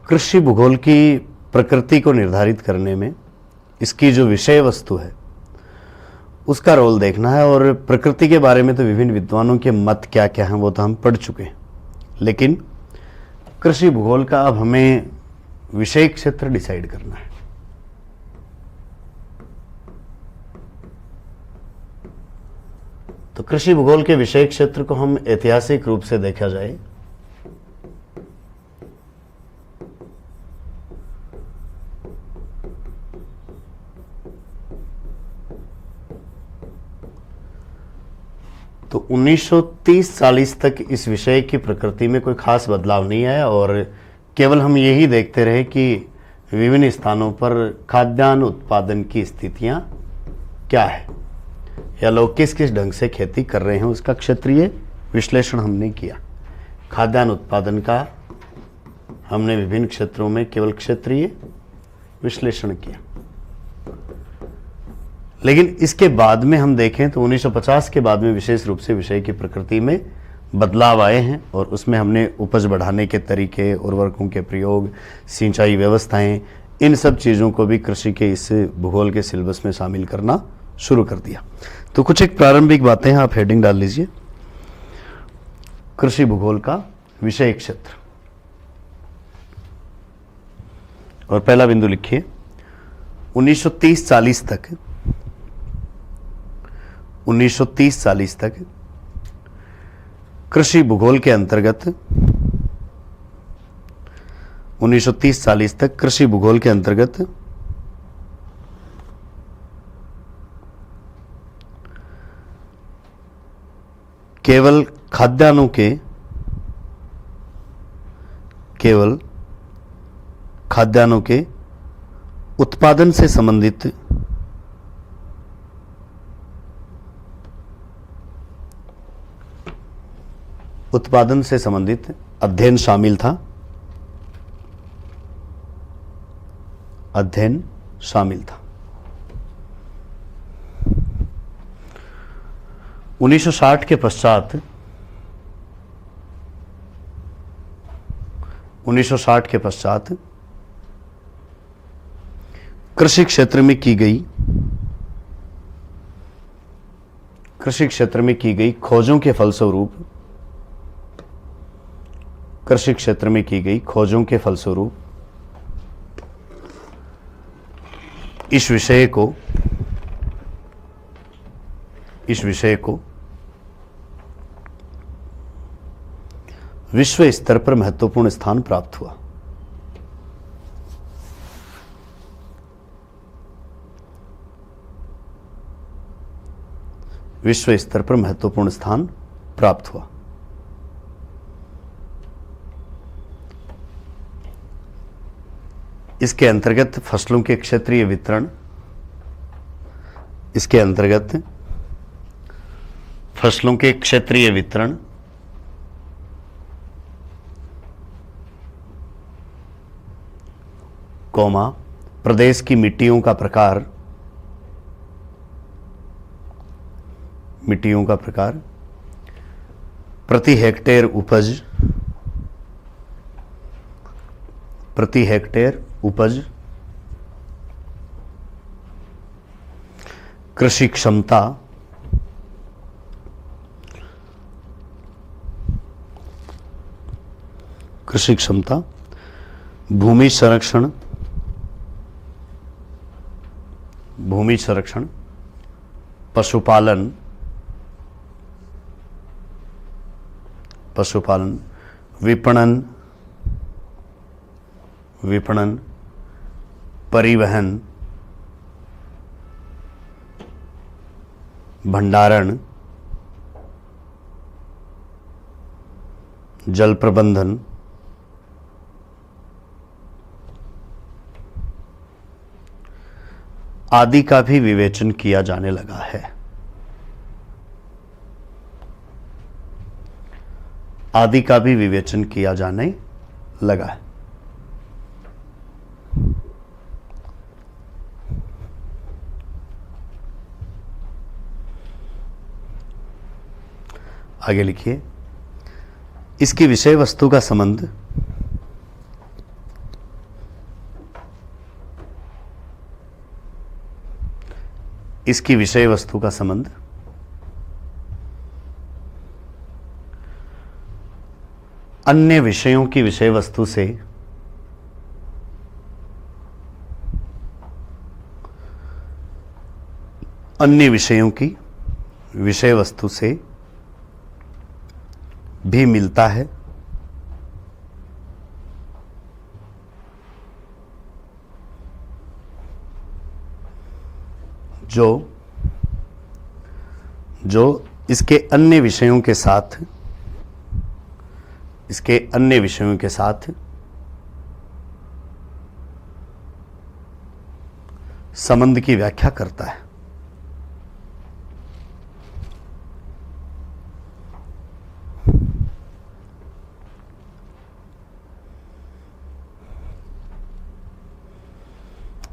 कृषि भूगोल की प्रकृति को निर्धारित करने में इसकी जो विषय वस्तु है उसका रोल देखना है। और प्रकृति के बारे में तो विभिन्न विद्वानों के मत क्या क्या हैं वो तो हम पढ़ चुके हैं, लेकिन कृषि भूगोल का अब हमें विषय क्षेत्र डिसाइड करना है। तो कृषि भूगोल के विषय क्षेत्र को हम ऐतिहासिक रूप से देखा जाए तो 1930-40 तक इस विषय की प्रकृति में कोई खास बदलाव नहीं आया और केवल हम यही देखते रहे कि विभिन्न स्थानों पर खाद्यान्न उत्पादन की स्थितियां क्या है या लोग किस किस ढंग से खेती कर रहे हैं उसका क्षेत्रीय विश्लेषण हमने किया। खाद्यान्न उत्पादन का हमने विभिन्न क्षेत्रों में केवल क्षेत्रीय विश्लेषण किया। लेकिन इसके बाद में हम देखें तो 1950 के बाद में विशेष रूप से विषय की प्रकृति में बदलाव आए हैं और उसमें हमने उपज बढ़ाने के तरीके, उर्वरकों के प्रयोग, सिंचाई व्यवस्थाएं, इन सब चीज़ों को भी कृषि के इस भूगोल के सिलेबस में शामिल करना शुरू कर दिया। तो कुछ एक प्रारंभिक बातें हैं, आप हेडिंग डाल लीजिए, कृषि भूगोल का विषय क्षेत्र। और पहला बिंदु लिखिए 1930-40 तक 1930-40 तक कृषि भूगोल के अंतर्गत 1930-40 तक कृषि भूगोल के अंतर्गत केवल खाद्यान्नों के उत्पादन से संबंधित अध्ययन शामिल था। 1960 के पश्चात 1960 के पश्चात कृषि क्षेत्र में की गई खोजों के फलस्वरूप इस विषय को विश्व स्तर पर महत्वपूर्ण स्थान प्राप्त हुआ। विश्व स्तर पर महत्वपूर्ण स्थान प्राप्त हुआ। इसके अंतर्गत फसलों के क्षेत्रीय वितरण, प्रदेश की मिट्टियों का प्रकार, प्रति हेक्टेयर उपज, कृषि क्षमता, भूमि संरक्षण, पशुपालन, विपणन, परिवहन, भंडारण, जल प्रबंधन, आदि का भी विवेचन किया जाने लगा है। आगे लिखिए, इसकी विषय वस्तु का संबंध इसकी विषय वस्तु का संबंध अन्य विषयों की विषय वस्तु से अन्य विषयों की विषय वस्तु से भी मिलता है, जो इसके अन्य विषयों के साथ संबंध की व्याख्या करता है।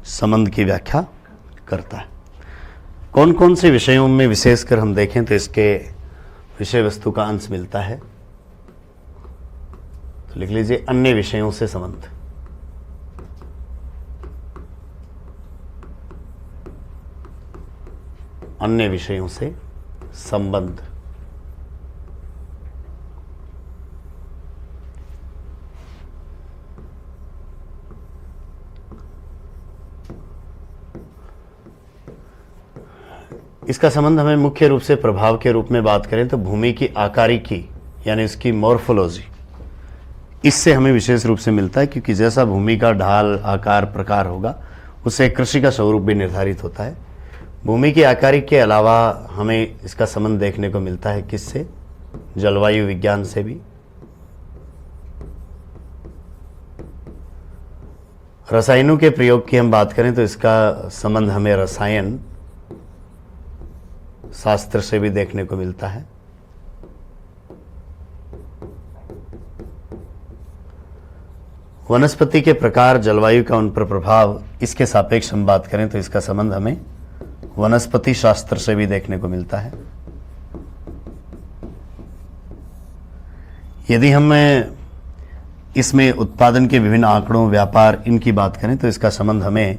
संबंध की व्याख्या करता है। कौन कौन से विषयों में विशेषकर हम देखें तो इसके विषय वस्तु का अंश मिलता है, तो लिख लीजिए अन्य विषयों से संबंध। अन्य विषयों से संबंध। इसका संबंध हमें मुख्य रूप से प्रभाव के रूप में बात करें तो भूमि की आकारिकी यानी इसकी मॉर्फोलॉजी, इससे हमें विशेष रूप से मिलता है, क्योंकि जैसा भूमि का ढाल आकार प्रकार होगा उससे कृषि का स्वरूप भी निर्धारित होता है। भूमि की आकारिकी के अलावा हमें इसका संबंध देखने को मिलता है किससे? जलवायु विज्ञान से भी। रसायनों के प्रयोग की हम बात करें तो इसका संबंध हमें रसायन शास्त्र से भी देखने को मिलता है। वनस्पति के प्रकार, जलवायु का उन पर प्रभाव, इसके सापेक्ष हम बात करें तो इसका संबंध हमें वनस्पति शास्त्र से भी देखने को मिलता है। यदि हम इसमें उत्पादन के विभिन्न आंकड़ों, व्यापार, इनकी बात करें तो इसका संबंध हमें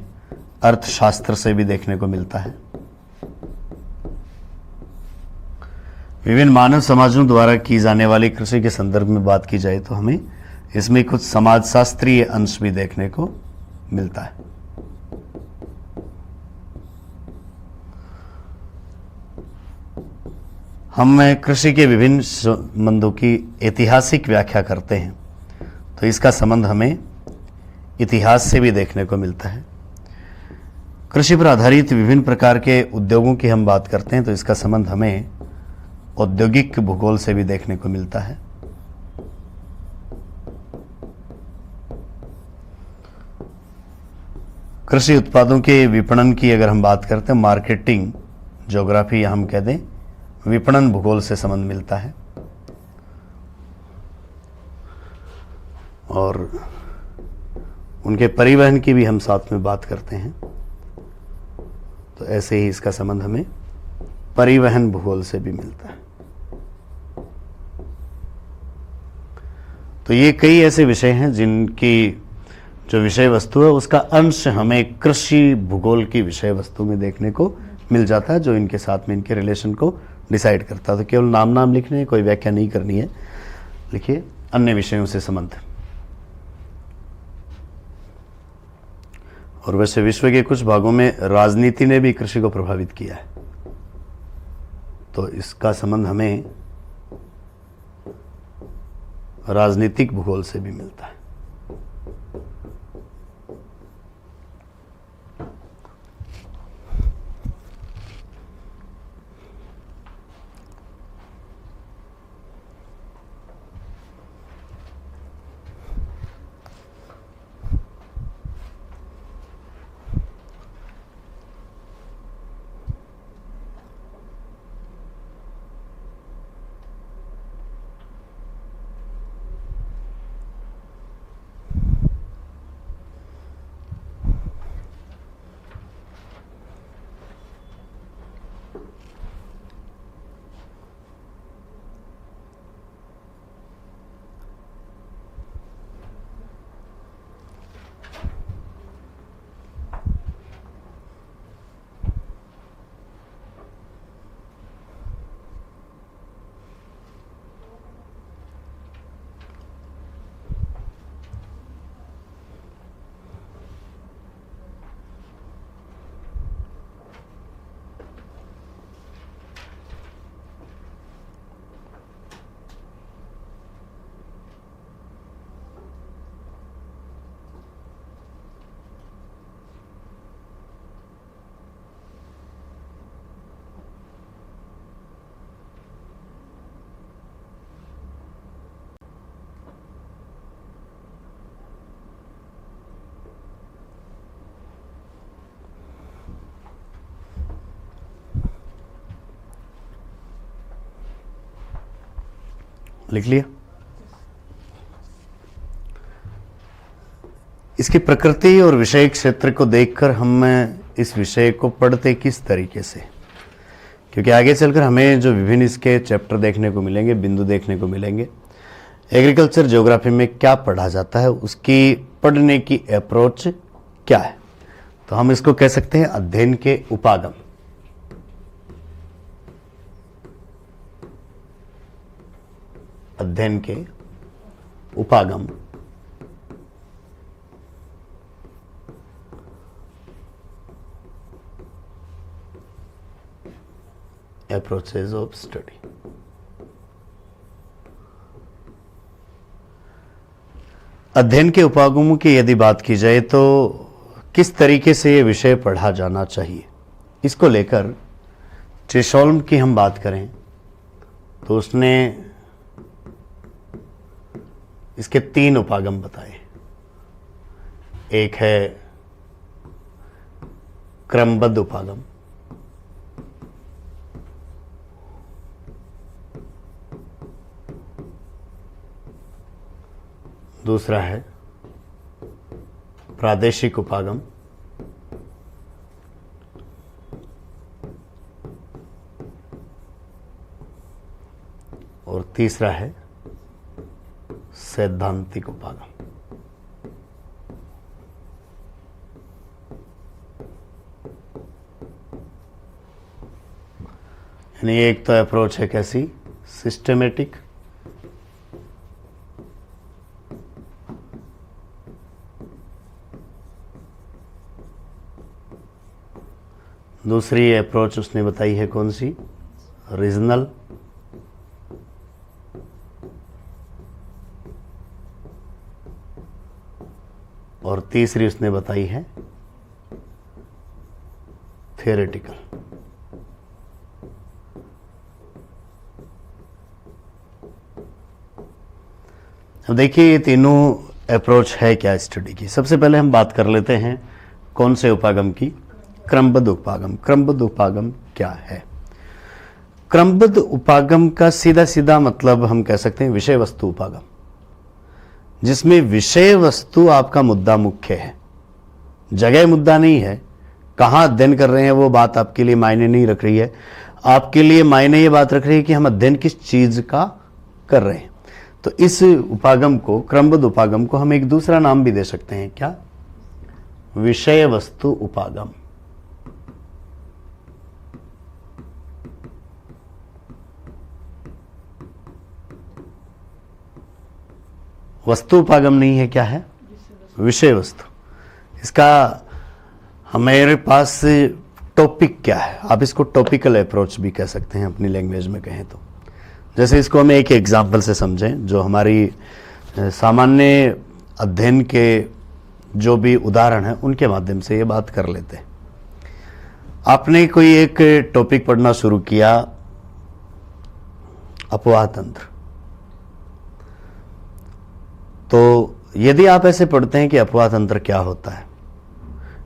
अर्थशास्त्र से भी देखने को मिलता है। विभिन्न मानव समाजों द्वारा की जाने वाली कृषि के संदर्भ में बात की जाए तो हमें इसमें कुछ समाजशास्त्रीय अंश भी देखने को मिलता है। हम कृषि के विभिन्न संबंधों की ऐतिहासिक व्याख्या करते हैं तो इसका संबंध हमें इतिहास से भी देखने को मिलता है। कृषि पर आधारित विभिन्न प्रकार के उद्योगों की हम बात करते हैं तो इसका संबंध हमें औद्योगिक भूगोल से भी देखने को मिलता है। कृषि उत्पादों के विपणन की अगर हम बात करते हैं, मार्केटिंग ज्योग्राफी या हम कह दें विपणन भूगोल से संबंध मिलता है। और उनके परिवहन की भी हम साथ में बात करते हैं तो ऐसे ही इसका संबंध हमें परिवहन भूगोल से भी मिलता है। तो ये कई ऐसे विषय हैं जिनकी जो विषय वस्तु है उसका अंश हमें कृषि भूगोल की विषय वस्तु में देखने को मिल जाता है, जो इनके साथ में इनके रिलेशन को डिसाइड करता है। तो केवल नाम लिखने, कोई व्याख्या नहीं करनी है। लिखिए अन्य विषयों से संबंध। और वैसे विश्व के कुछ भागों में राजनीति ने भी कृषि को प्रभावित किया है, तो इसका संबंध हमें राजनीतिक भूगोल से भी मिलता है। लिख लिया। इसकी प्रकृति और विषय क्षेत्र को देखकर हम इस विषय को पढ़ते किस तरीके से, क्योंकि आगे चलकर हमें जो विभिन्न इसके चैप्टर देखने को मिलेंगे, बिंदु देखने को मिलेंगे, एग्रीकल्चर ज्योग्राफी में क्या पढ़ा जाता है, उसकी पढ़ने की अप्रोच क्या है। तो हम इसको कह सकते हैं अध्ययन के उपागम। अध्ययन के उपागम approaches of study। अध्ययन के उपागमों की यदि बात की जाए तो किस तरीके से ये विषय पढ़ा जाना चाहिए, इसको लेकर ट्रिशोल्म की हम बात करें तो उसने इसके 3 उपागम बताए। एक है क्रमबद्ध उपागम, दूसरा है प्रादेशिक उपागम, और तीसरा है सैद्धांतिक उपागम। यानी एक तो अप्रोच है कैसी, सिस्टमेटिक, दूसरी अप्रोच उसने बताई है कौन सी, रीजनल, और तीसरी उसने बताई है थियोरेटिकल। अब देखिए ये तीनों अप्रोच है क्या स्टडी की। सबसे पहले हम बात कर लेते हैं कौन से उपागम की, क्रमबद्ध उपागम। क्रमबद्ध उपागम क्या है? क्रमबद्ध उपागम का सीधा सीधा मतलब हम कह सकते हैं विषय वस्तु उपागम, जिसमें विषय वस्तु आपका मुद्दा मुख्य है, जगह मुद्दा नहीं है। कहाँ अध्ययन कर रहे हैं वो बात आपके लिए मायने नहीं रख रही है, आपके लिए मायने ये बात रख रही है कि हम अध्ययन किस चीज का कर रहे हैं। तो इस उपागम को, क्रमबद्ध उपागम को हम एक दूसरा नाम भी दे सकते हैं, क्या? विषय वस्तु उपागम। वस्तु उपागम नहीं है, क्या है? विषय वस्तु। इसका हमारे पास टॉपिक क्या है, आप इसको टॉपिकल अप्रोच भी कह सकते हैं अपनी लैंग्वेज में कहें तो। जैसे इसको हम एक एग्जाम्पल से समझें, जो हमारी सामान्य अध्ययन के जो भी उदाहरण हैं उनके माध्यम से ये बात कर लेते हैं। आपने कोई एक टॉपिक पढ़ना शुरू किया, अफवाह तंत्र। तो यदि आप ऐसे पढ़ते हैं कि अफवाह तंत्र क्या होता है,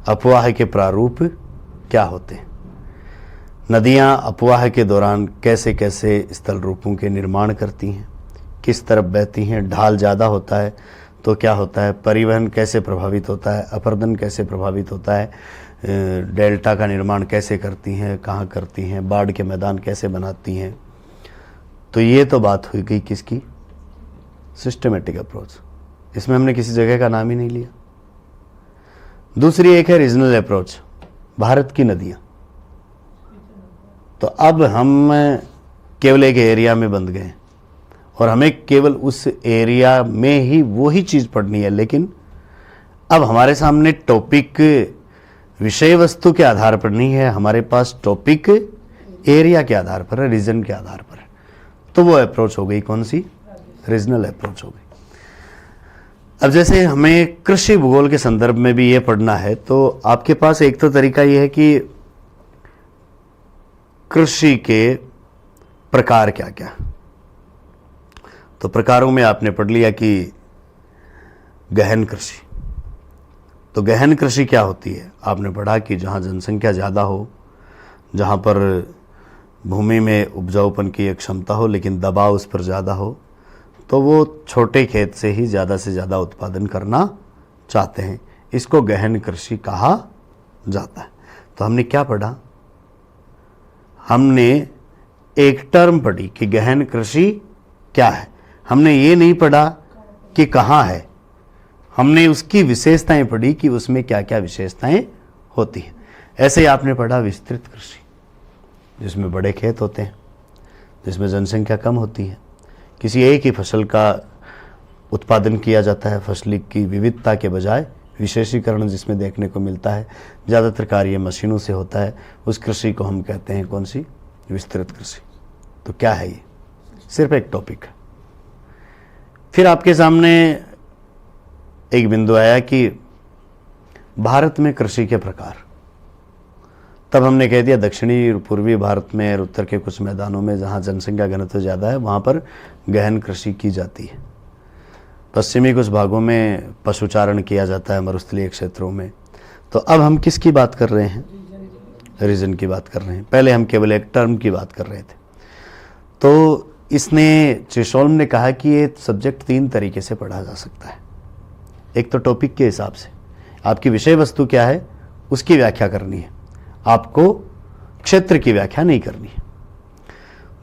अफवाह के प्रारूप क्या होते हैं, नदियां अफवाह के दौरान कैसे कैसे स्थल रूपों के निर्माण करती हैं, किस तरफ बहती हैं, ढाल ज़्यादा होता है तो क्या होता है, परिवहन कैसे प्रभावित होता है, अपरदन कैसे प्रभावित होता है, डेल्टा का निर्माण कैसे करती हैं, कहाँ करती हैं, बाढ़ के मैदान कैसे बनाती हैं। तो ये तो बात हुई गई किसकी? Systematic approach. इसमें हमने किसी जगह का नाम ही नहीं लिया। दूसरी एक है रीजनल अप्रोच, भारत की नदियाँ। तो अब हम केवल एक एरिया में बंध गए और हमें केवल उस एरिया में ही वो ही चीज़ पढ़नी है, लेकिन अब हमारे सामने टॉपिक विषय वस्तु के आधार पर नहीं है, हमारे पास टॉपिक एरिया के आधार पर है, रीजन के आधार पर है। तो वो अप्रोच हो गई कौन सी? रीजनल अप्रोच हो गई। अब जैसे हमें कृषि भूगोल के संदर्भ में भी ये पढ़ना है, तो आपके पास एक तो तरीका ये है कि कृषि के प्रकार क्या क्या। तो प्रकारों में आपने पढ़ लिया कि गहन कृषि। तो गहन कृषि क्या होती है? आपने पढ़ा कि जहाँ जनसंख्या ज़्यादा हो, जहाँ पर भूमि में उपजाऊपन की एक क्षमता हो लेकिन दबाव उस पर ज़्यादा हो, तो वो छोटे खेत से ही ज़्यादा से ज़्यादा उत्पादन करना चाहते हैं। इसको गहन कृषि कहा जाता है। तो हमने क्या पढ़ा? हमने एक टर्म पढ़ी कि गहन कृषि क्या है। हमने ये नहीं पढ़ा कि कहाँ है, हमने उसकी विशेषताएं पढ़ी कि उसमें क्या क्या विशेषताएं होती हैं। ऐसे ही आपने पढ़ा विस्तृत कृषि, जिसमें बड़े खेत होते हैं, जिसमें जनसंख्या कम होती है, किसी एक ही फसल का उत्पादन किया जाता है, फसली की विविधता के बजाय विशेषीकरण जिसमें देखने को मिलता है, ज़्यादातर कार्य मशीनों से होता है, उस कृषि को हम कहते हैं कौन सी? विस्तृत कृषि। तो क्या है ये? सिर्फ एक टॉपिक है। फिर आपके सामने एक बिंदु आया कि भारत में कृषि के प्रकार। तब हमने कह दिया दक्षिणी और पूर्वी भारत में और उत्तर के कुछ मैदानों में जहाँ जनसंख्या घनत्व ज़्यादा है वहाँ पर गहन कृषि की जाती है। पश्चिमी कुछ भागों में पशुचारण किया जाता है, मरुस्थलीय क्षेत्रों में। तो अब हम किसकी बात कर रहे हैं? रीजन की बात कर रहे हैं। पहले हम केवल एक टर्म की बात कर रहे थे। तो इसने चिशोल्म ने कहा कि ये सब्जेक्ट 3 तरीके से पढ़ा जा सकता है। एक तो टॉपिक के हिसाब से, आपकी विषय वस्तु क्या है उसकी व्याख्या करनी है, आपको क्षेत्र की व्याख्या नहीं करनी है।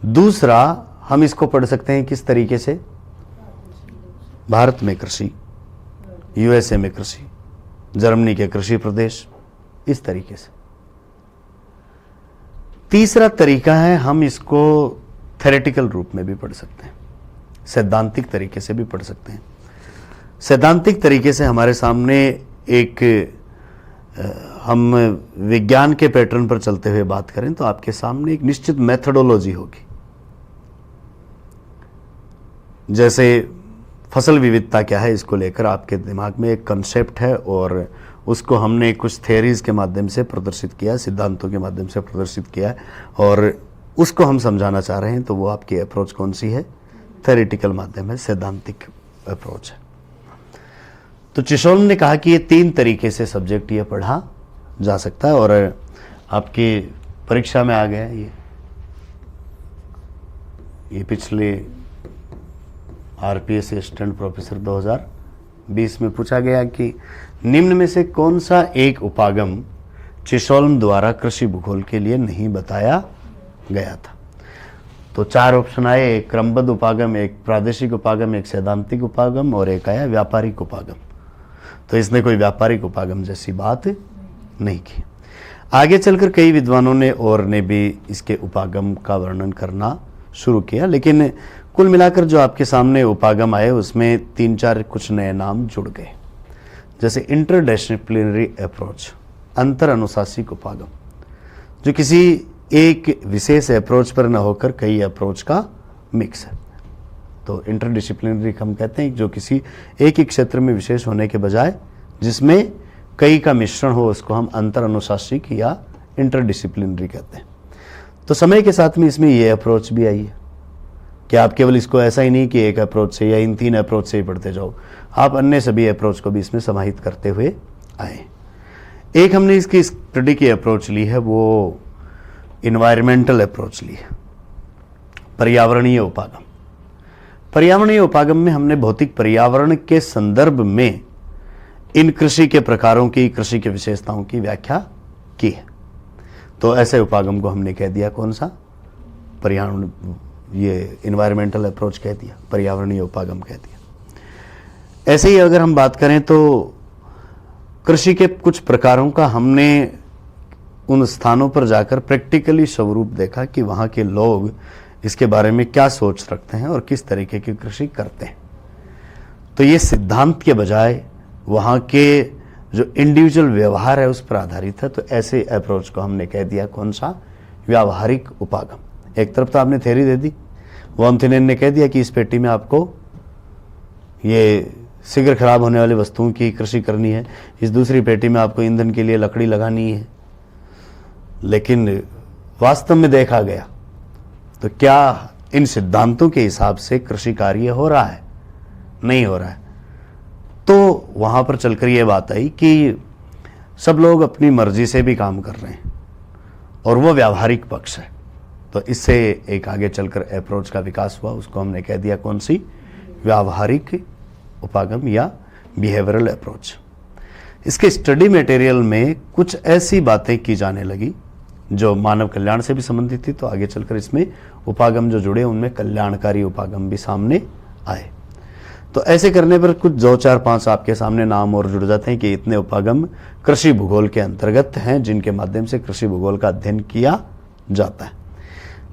दूसरा, हम इसको पढ़ सकते हैं किस तरीके से? भारत में कृषि, यूएसए में कृषि, जर्मनी के कृषि प्रदेश, इस तरीके से। तीसरा तरीका है हम इसको थ्योरेटिकल रूप में भी पढ़ सकते हैं, सैद्धांतिक तरीके से भी पढ़ सकते हैं। सैद्धांतिक तरीके से हमारे सामने एक हम विज्ञान के पैटर्न पर चलते हुए बात करें तो आपके सामने एक निश्चित मेथोडोलॉजी होगी। जैसे फसल विविधता क्या है, इसको लेकर आपके दिमाग में एक कंसेप्ट है और उसको हमने कुछ थ्योरीज के माध्यम से प्रदर्शित किया, सिद्धांतों के माध्यम से प्रदर्शित किया और उसको हम समझाना चाह रहे हैं। तो वो आपकी अप्रोच कौन सी है? थ्योरेटिकल माध्यम है, सैद्धांतिक अप्रोच है। तो चिशोल्म ने कहा कि ये 3 तरीके से सब्जेक्ट ये पढ़ा जा सकता है और आपकी परीक्षा में आ गया ये पिछले आरपीएस असिस्टेंट प्रोफेसर 2020 में पूछा गया कि निम्न में से कौन सा एक उपागम चिशोल्म द्वारा कृषि भूगोल के लिए नहीं बताया गया था। तो 4 ऑप्शन आए, एक क्रमबद्ध उपागम, एक प्रादेशिक उपागम, एक सैद्धांतिक उपागम और एक आया व्यापारिक उपागम। तो इसने कोई व्यापारिक उपागम जैसी बात नहीं की। आगे चलकर कई विद्वानों ने और ने भी इसके उपागम का वर्णन करना शुरू किया, लेकिन कुल मिलाकर जो आपके सामने उपागम आए उसमें 3-4 कुछ नए नाम जुड़ गए। जैसे इंटरडिसिप्लिनरी अप्रोच, अंतर अनुशासिक उपागम, जो किसी एक विशेष अप्रोच पर न होकर कई अप्रोच का मिक्स है। तो इंटरडिसिप्लिनरी हम कहते हैं जो किसी एक ही क्षेत्र में विशेष होने के बजाय जिसमें कई का मिश्रण हो, उसको हम अंतर अनुशासिक या इंटरडिसिप्लिनरी कहते हैं। तो समय के साथ में इसमें ये अप्रोच भी आई है कि आप केवल इसको ऐसा ही नहीं कि एक अप्रोच से या इन 3 अप्रोच से ही पढ़ते जाओ, आप अन्य सभी अप्रोच को भी इसमें समाहित करते हुए आए। एक हमने इसकी स्टडी की अप्रोच ली है, वो इन्वायरमेंटल अप्रोच ली है, पर्यावरणीय उपागम। पर्यावरणीय उपागम में हमने भौतिक पर्यावरण के संदर्भ में इन कृषि के प्रकारों की, कृषि के विशेषताओं की व्याख्या की है। तो ऐसे उपागम को हमने कह दिया कौन सा? पर्यावरण, ये इन्वायरमेंटल अप्रोच कह दिया, पर्यावरणीय उपागम कह दिया। ऐसे ही अगर हम बात करें तो कृषि के कुछ प्रकारों का हमने उन स्थानों पर जाकर प्रैक्टिकली स्वरूप देखा कि वहाँ के लोग इसके बारे में क्या सोच रखते हैं और किस तरीके की कृषि करते हैं। तो ये सिद्धांत के बजाय वहाँ के जो इंडिविजुअल व्यवहार है उस पर आधारित है। तो ऐसे अप्रोच को हमने कह दिया कौन सा? व्यावहारिक उपागम। एक तरफ तो आपने थ्योरी दे दी, वॉमथिनेन ने कह दिया कि इस पेटी में आपको ये शीघ्र खराब होने वाली वस्तुओं की कृषि करनी है, इस दूसरी पेटी में आपको ईंधन के लिए लकड़ी लगानी है। लेकिन वास्तव में देखा गया तो क्या इन सिद्धांतों के हिसाब से कृषि कार्य हो रहा है? नहीं हो रहा है। तो वहां पर चलकर यह बात आई कि सब लोग अपनी मर्जी से भी काम कर रहे हैं और वो व्यावहारिक पक्ष है। तो इससे एक आगे चलकर अप्रोच का विकास हुआ, उसको हमने कह दिया कौन सी? व्यावहारिक उपागम या बिहेवियरल अप्रोच। इसके स्टडी मटेरियल में कुछ ऐसी बातें की जाने लगी जो मानव कल्याण से भी संबंधित थी, तो आगे चलकर इसमें उपागम जो जुड़े उनमें कल्याणकारी उपागम भी सामने आए। तो ऐसे करने पर कुछ 2, 4, 5 आपके सामने नाम और जुड़ जाते हैं कि इतने उपागम कृषि भूगोल के अंतर्गत हैं जिनके माध्यम से कृषि भूगोल का अध्ययन किया जाता है।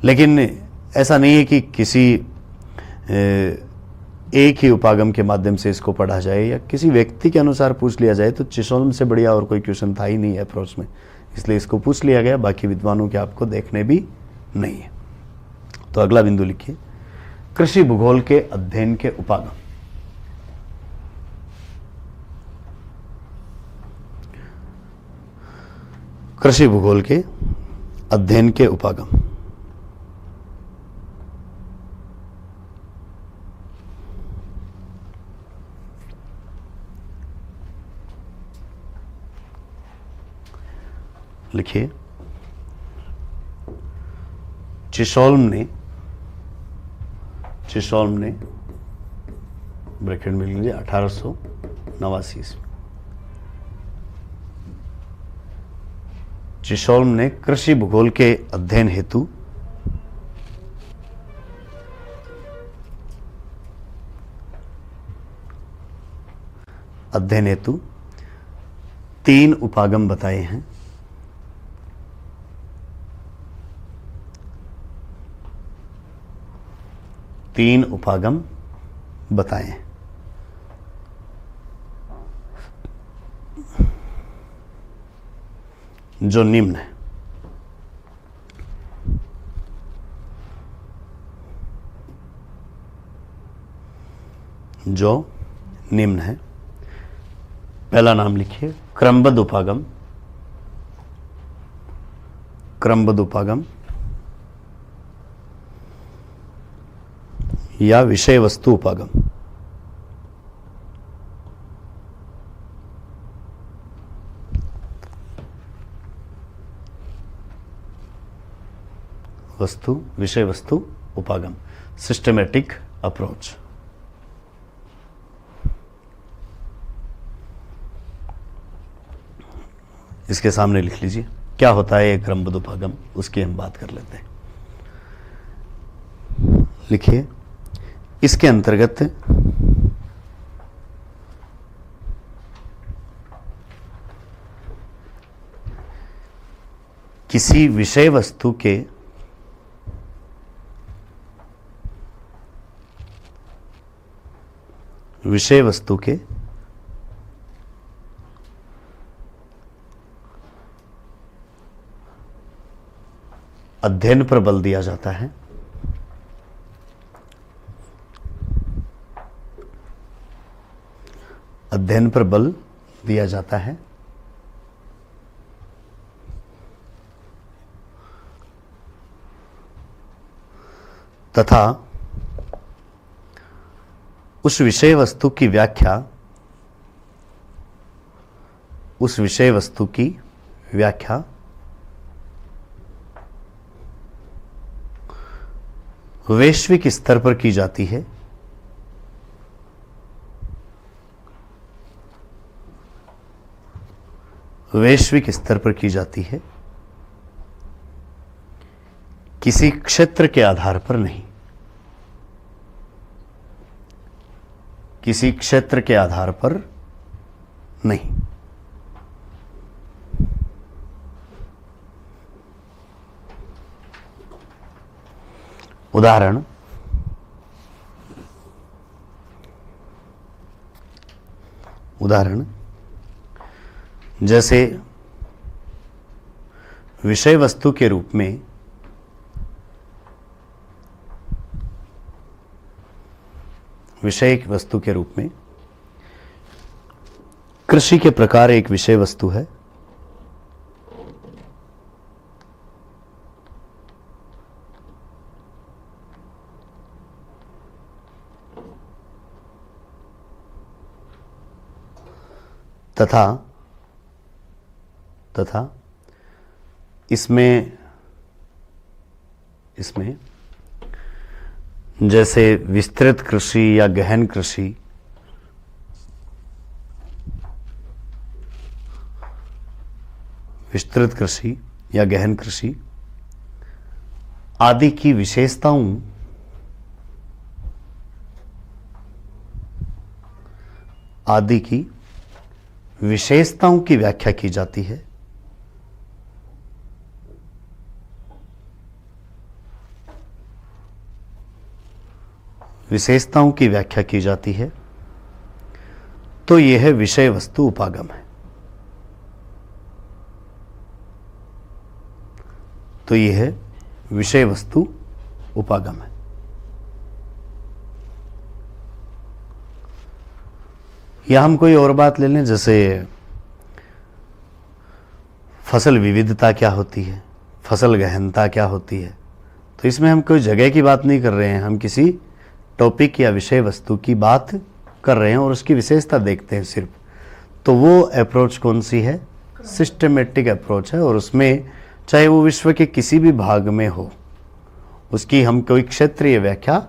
लेकिन ऐसा नहीं है कि किसी एक ही उपागम के माध्यम से इसको पढ़ा जाए या किसी व्यक्ति के अनुसार पूछ लिया जाए, तो चिशोल्म से बढ़िया और कोई क्वेश्चन था ही नहीं अप्रोच में, इसलिए इसको पूछ लिया गया। बाकी विद्वानों के आपको देखने भी नहीं है। तो अगला बिंदु लिखिए, कृषि भूगोल के अध्ययन के उपागम। कृषि भूगोल के अध्ययन के उपागम। लिखिए, चिशोल्म ने ब्रैकेट में लीजिए 1889 ईस्वी। चिशोल्म ने कृषि भूगोल के अध्ययन हेतु 3 उपागम बताए हैं। तीन उपागम बताए हैं। जो निम्न है। पहला नाम लिखिए, क्रमबद्ध उपागम या विषय वस्तु उपागम। विषय वस्तु उपागम, सिस्टमैटिक अप्रोच। इसके सामने लिख लीजिए क्या होता है एक क्रमबद्ध उपागम, उसकी हम बात कर लेते हैं। लिखिए, इसके अंतर्गत किसी विषय वस्तु के अध्ययन पर बल दिया जाता है। अध्ययन पर बल दिया जाता है तथा उस विषय वस्तु की व्याख्या वैश्विक स्तर पर की जाती है। वैश्विक स्तर पर की जाती है, किसी क्षेत्र के आधार पर नहीं। किसी क्षेत्र के आधार पर नहीं। उदाहरण जैसे विषय वस्तु के रूप में कृषि के प्रकार एक विषय वस्तु है। तथा इसमें जैसे विस्तृत कृषि या गहन कृषि, विस्तृत कृषि या गहन कृषि आदि की विशेषताओं की व्याख्या की जाती है। विशेषताओं की व्याख्या की जाती है तो यह विषय वस्तु उपागम है। तो यह विषय वस्तु उपागम है। या हम कोई और बात ले लें, जैसे फसल विविधता क्या होती है, फसल गहनता क्या होती है। तो इसमें हम कोई जगह की बात नहीं कर रहे हैं, हम किसी टॉपिक या विषय वस्तु की बात कर रहे हैं और उसकी विशेषता देखते हैं सिर्फ। तो वो अप्रोच कौन सी है? सिस्टमेटिक अप्रोच है। और उसमें चाहे वो विश्व के किसी भी भाग में हो, उसकी हम कोई क्षेत्रीय व्याख्या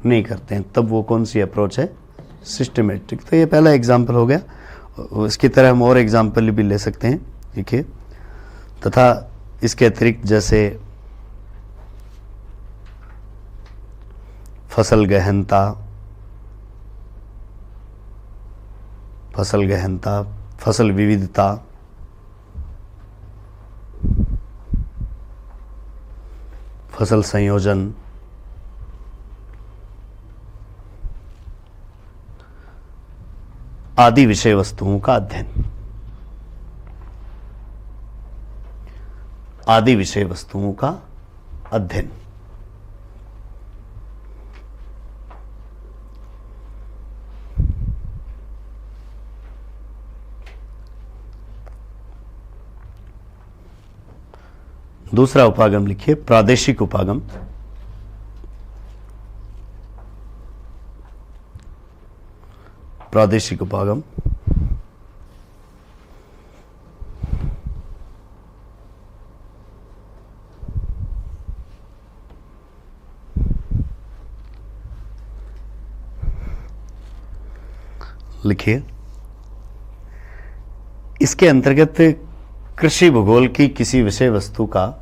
नहीं करते हैं, तब वो कौन सी अप्रोच है? सिस्टमेटिक। तो ये पहला एग्जाम्पल हो गया। इसकी तरह हम और एग्जाम्पल भी ले सकते हैं, देखिए। तथा इसके अतिरिक्त जैसे फसल गहनता, फसल विविधता, फसल संयोजन, आदि विषय वस्तुओं का अध्ययन, आदि विषय वस्तुओं का अध्ययन। दूसरा उपागम लिखिए, प्रादेशिक उपागम। प्रादेशिक उपागम लिखिए। इसके अंतर्गत कृषि भूगोल की किसी विषय वस्तु का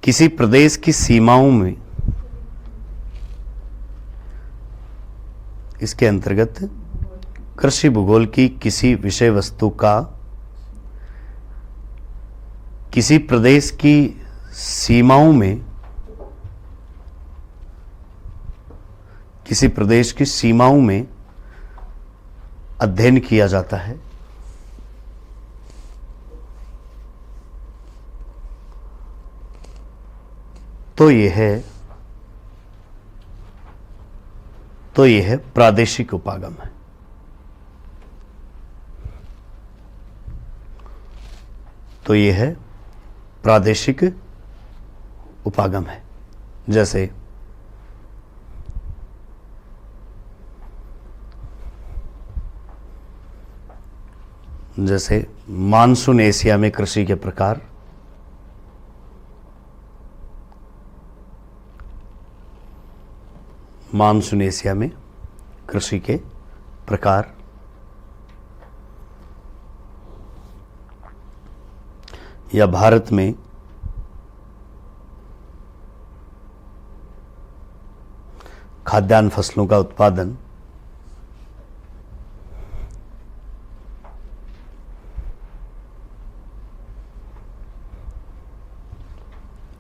किसी प्रदेश की सीमाओं में, इसके अंतर्गत कृषि भूगोल की किसी विषय वस्तु का किसी प्रदेश की सीमाओं में, किसी प्रदेश की सीमाओं में अध्ययन किया जाता है। तो यह प्रादेशिक उपागम है। तो यह प्रादेशिक उपागम है। जैसे मानसून एशिया में कृषि के प्रकार, मानसून एशिया में कृषि के प्रकार, या भारत में खाद्यान्न फसलों का उत्पादन,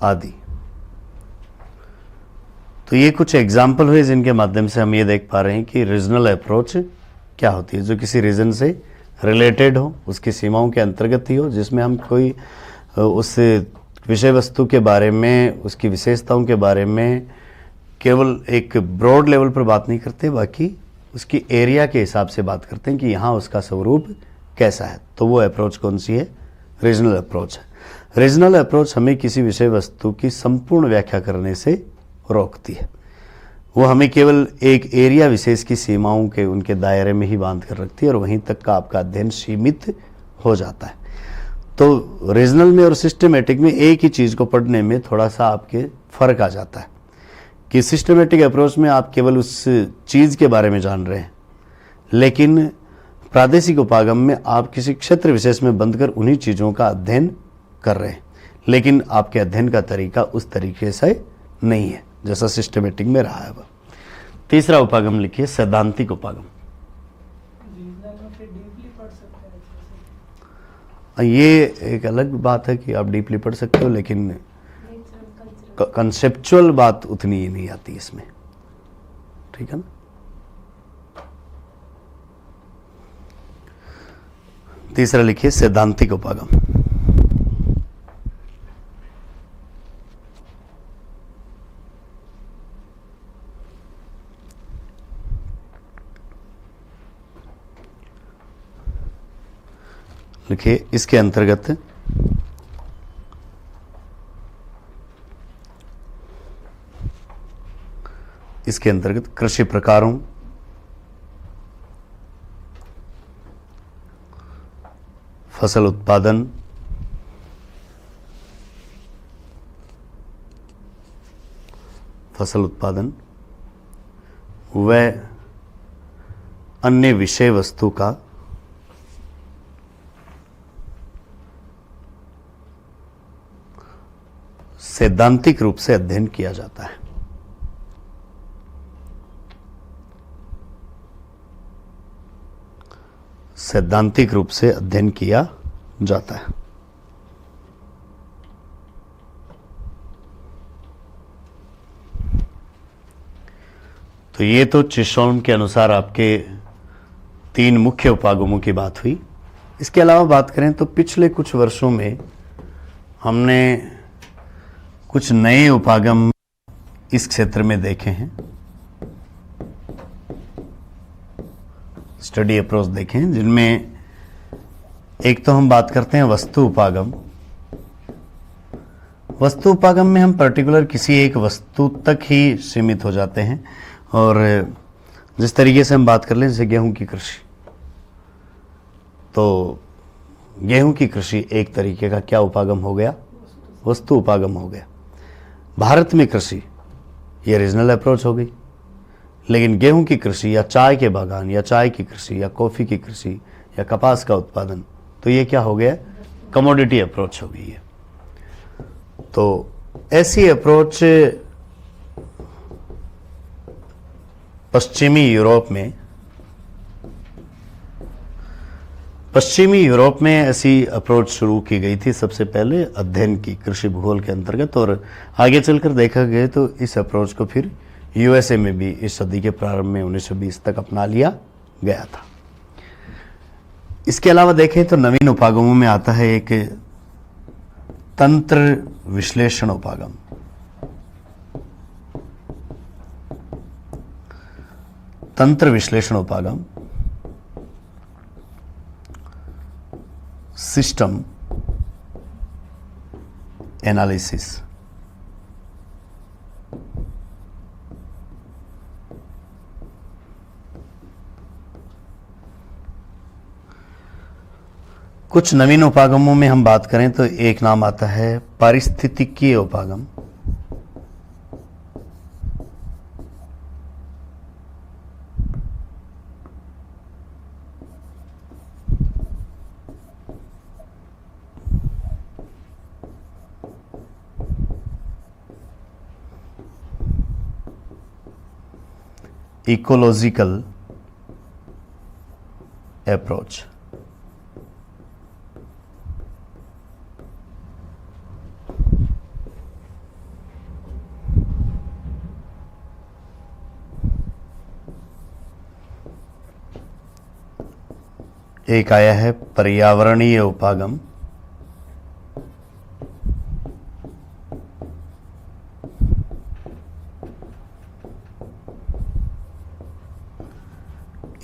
आदि। तो ये कुछ एग्जाम्पल हुए जिनके माध्यम से हम ये देख पा रहे हैं कि रीजनल अप्रोच क्या होती है, जो किसी रीजन से रिलेटेड हो, उसकी सीमाओं के अंतर्गत ही हो, जिसमें हम कोई उस विषय वस्तु के बारे में, उसकी विशेषताओं के बारे में केवल एक ब्रॉड लेवल पर बात नहीं करते, बाकी उसकी एरिया के हिसाब से बात करते हैं कि यहाँ उसका स्वरूप कैसा है। तो वो अप्रोच कौन सी है? रीजनल अप्रोच है। रीजनल अप्रोच हमें किसी विषय वस्तु की संपूर्ण व्याख्या करने से रोकती है। वो हमें केवल एक एरिया विशेष की सीमाओं के उनके दायरे में ही बांध कर रखती है और वहीं तक का आपका अध्ययन सीमित हो जाता है। तो रीजनल में और सिस्टमेटिक में एक ही चीज़ को पढ़ने में थोड़ा सा आपके फर्क आ जाता है कि सिस्टमेटिक अप्रोच में आप केवल उस चीज़ के बारे में जान रहे हैं, लेकिन प्रादेशिक उपागम में आप किसी क्षेत्र विशेष में बंद कर उन्हीं चीज़ों का अध्ययन कर रहे हैं, लेकिन आपके अध्ययन का तरीका उस तरीके से नहीं है जैसा सिस्टमेटिक में रहा है। वह तीसरा उपागम लिखिए, सैद्धांतिक उपागम। ये एक अलग बात है कि आप डीपली पढ़ सकते हो, लेकिन कंसेप्चुअल बात उतनी ही नहीं आती इसमें, ठीक है ना। तीसरा लिखिए, सैद्धांतिक उपागम। लिखिए, इसके अंतर्गत कृषि प्रकारों, फसल उत्पादन, व अन्य विषय वस्तु का सैद्धांतिक रूप से अध्ययन किया जाता है। सैद्धांतिक रूप से अध्ययन किया जाता है। तो ये तो चिशोल्म के अनुसार आपके 3 मुख्य उपागमों की बात हुई। इसके अलावा बात करें तो पिछले कुछ वर्षों में हमने कुछ नए उपागम इस क्षेत्र में देखे हैं, स्टडी अप्रोच देखे हैं, जिनमें एक तो हम बात करते हैं वस्तु उपागम। वस्तु उपागम में हम पर्टिकुलर किसी एक वस्तु तक ही सीमित हो जाते हैं, और जिस तरीके से हम बात कर लें जैसे गेहूं की कृषि, तो गेहूं की कृषि एक तरीके का क्या उपागम हो गया, वस्तु उपागम हो गया। भारत में कृषि ये रीजनल अप्रोच हो गई, लेकिन गेहूं की कृषि या चाय के बागान या चाय की कृषि या कॉफ़ी की कृषि या कपास का उत्पादन, तो ये क्या हो गया, कमोडिटी अप्रोच हो गई है। तो ऐसी अप्रोच पश्चिमी यूरोप में ऐसी अप्रोच शुरू की गई थी सबसे पहले अध्ययन की कृषि भूगोल के अंतर्गत, और आगे चलकर देखा गया तो इस अप्रोच को फिर यूएसए में भी इस सदी के प्रारंभ में 1920 तक अपना लिया गया था। इसके अलावा देखें तो नवीन उपागमों में आता है एक तंत्र विश्लेषण उपागम। तंत्र विश्लेषण उपागम, सिस्टम एनालिसिस। कुछ नवीन उपागमों में हम बात करें तो एक नाम आता है पारिस्थितिकीय उपागम। Ecological approach. एक आया है पर्यावरणीय उपागम।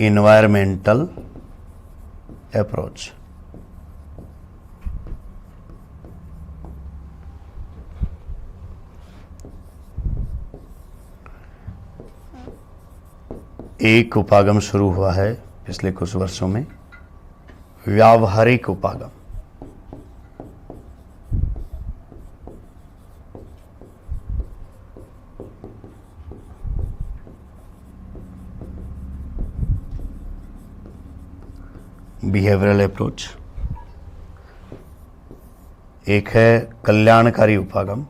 Environmental approach. एक उपागम शुरू हुआ है पिछले कुछ वर्षों में, व्यावहारिक उपागम। Behavioural approach. एक है कल्याणकारी उपागम।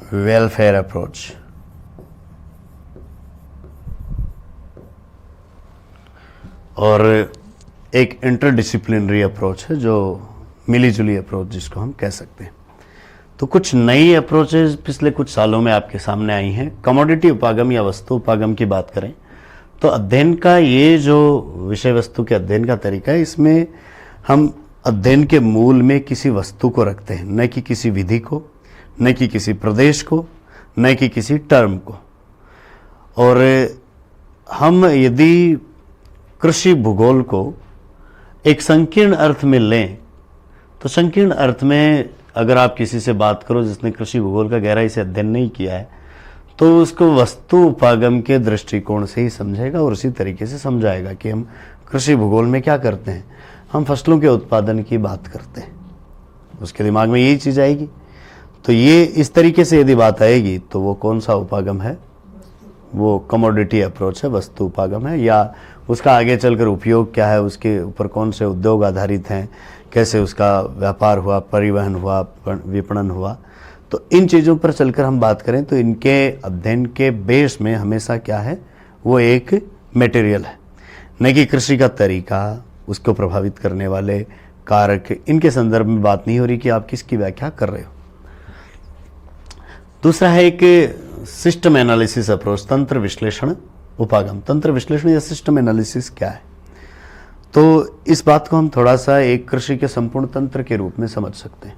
Welfare approach. और एक इंटरडिसिप्लिनरी अप्रोच है, जो मिली जुली अप्रोच जिसको हम कह सकते हैं। तो कुछ नई अप्रोचेस पिछले कुछ सालों में आपके सामने आई हैं। कमोडिटी उपागम या वस्तु उपागम की बात करें तो अध्ययन का ये जो विषय वस्तु के अध्ययन का तरीका है, इसमें हम अध्ययन के मूल में किसी वस्तु को रखते हैं, न कि किसी विधि को, न कि किसी प्रदेश को, न कि किसी टर्म को। और हम यदि कृषि भूगोल को एक संकीर्ण अर्थ में लें तो संकीर्ण अर्थ में अगर आप किसी से बात करो जिसने कृषि भूगोल का गहराई से अध्ययन नहीं किया है, तो उसको वस्तु उपागम के दृष्टिकोण से ही समझेगा और उसी तरीके से समझाएगा कि हम कृषि भूगोल में क्या करते हैं। हम फसलों के उत्पादन की बात करते हैं, उसके दिमाग में यही चीज़ आएगी। तो ये इस तरीके से यदि बात आएगी तो वो कौन सा उपागम है? वो कमोडिटी अप्रोच है, वस्तु उपागम है। या उसका आगे चलकर उपयोग क्या है, उसके ऊपर कौन से उद्योग आधारित हैं, कैसे उसका व्यापार हुआ, परिवहन हुआ, विपणन हुआ। तो इन चीज़ों पर चलकर हम बात करें तो इनके अध्ययन के बेस में हमेशा क्या है, वो एक मटेरियल है, न कि कृषि का तरीका, उसको प्रभावित करने वाले कारक। इनके संदर्भ में बात नहीं हो रही कि आप किसकी व्याख्या कर रहे हो। दूसरा है एक सिस्टम एनालिसिस अप्रोच, तंत्र विश्लेषण उपागम। तंत्र विश्लेषण या सिस्टम एनालिसिस क्या है? तो इस बात को हम थोड़ा सा एक कृषि के संपूर्ण तंत्र के रूप में समझ सकते हैं।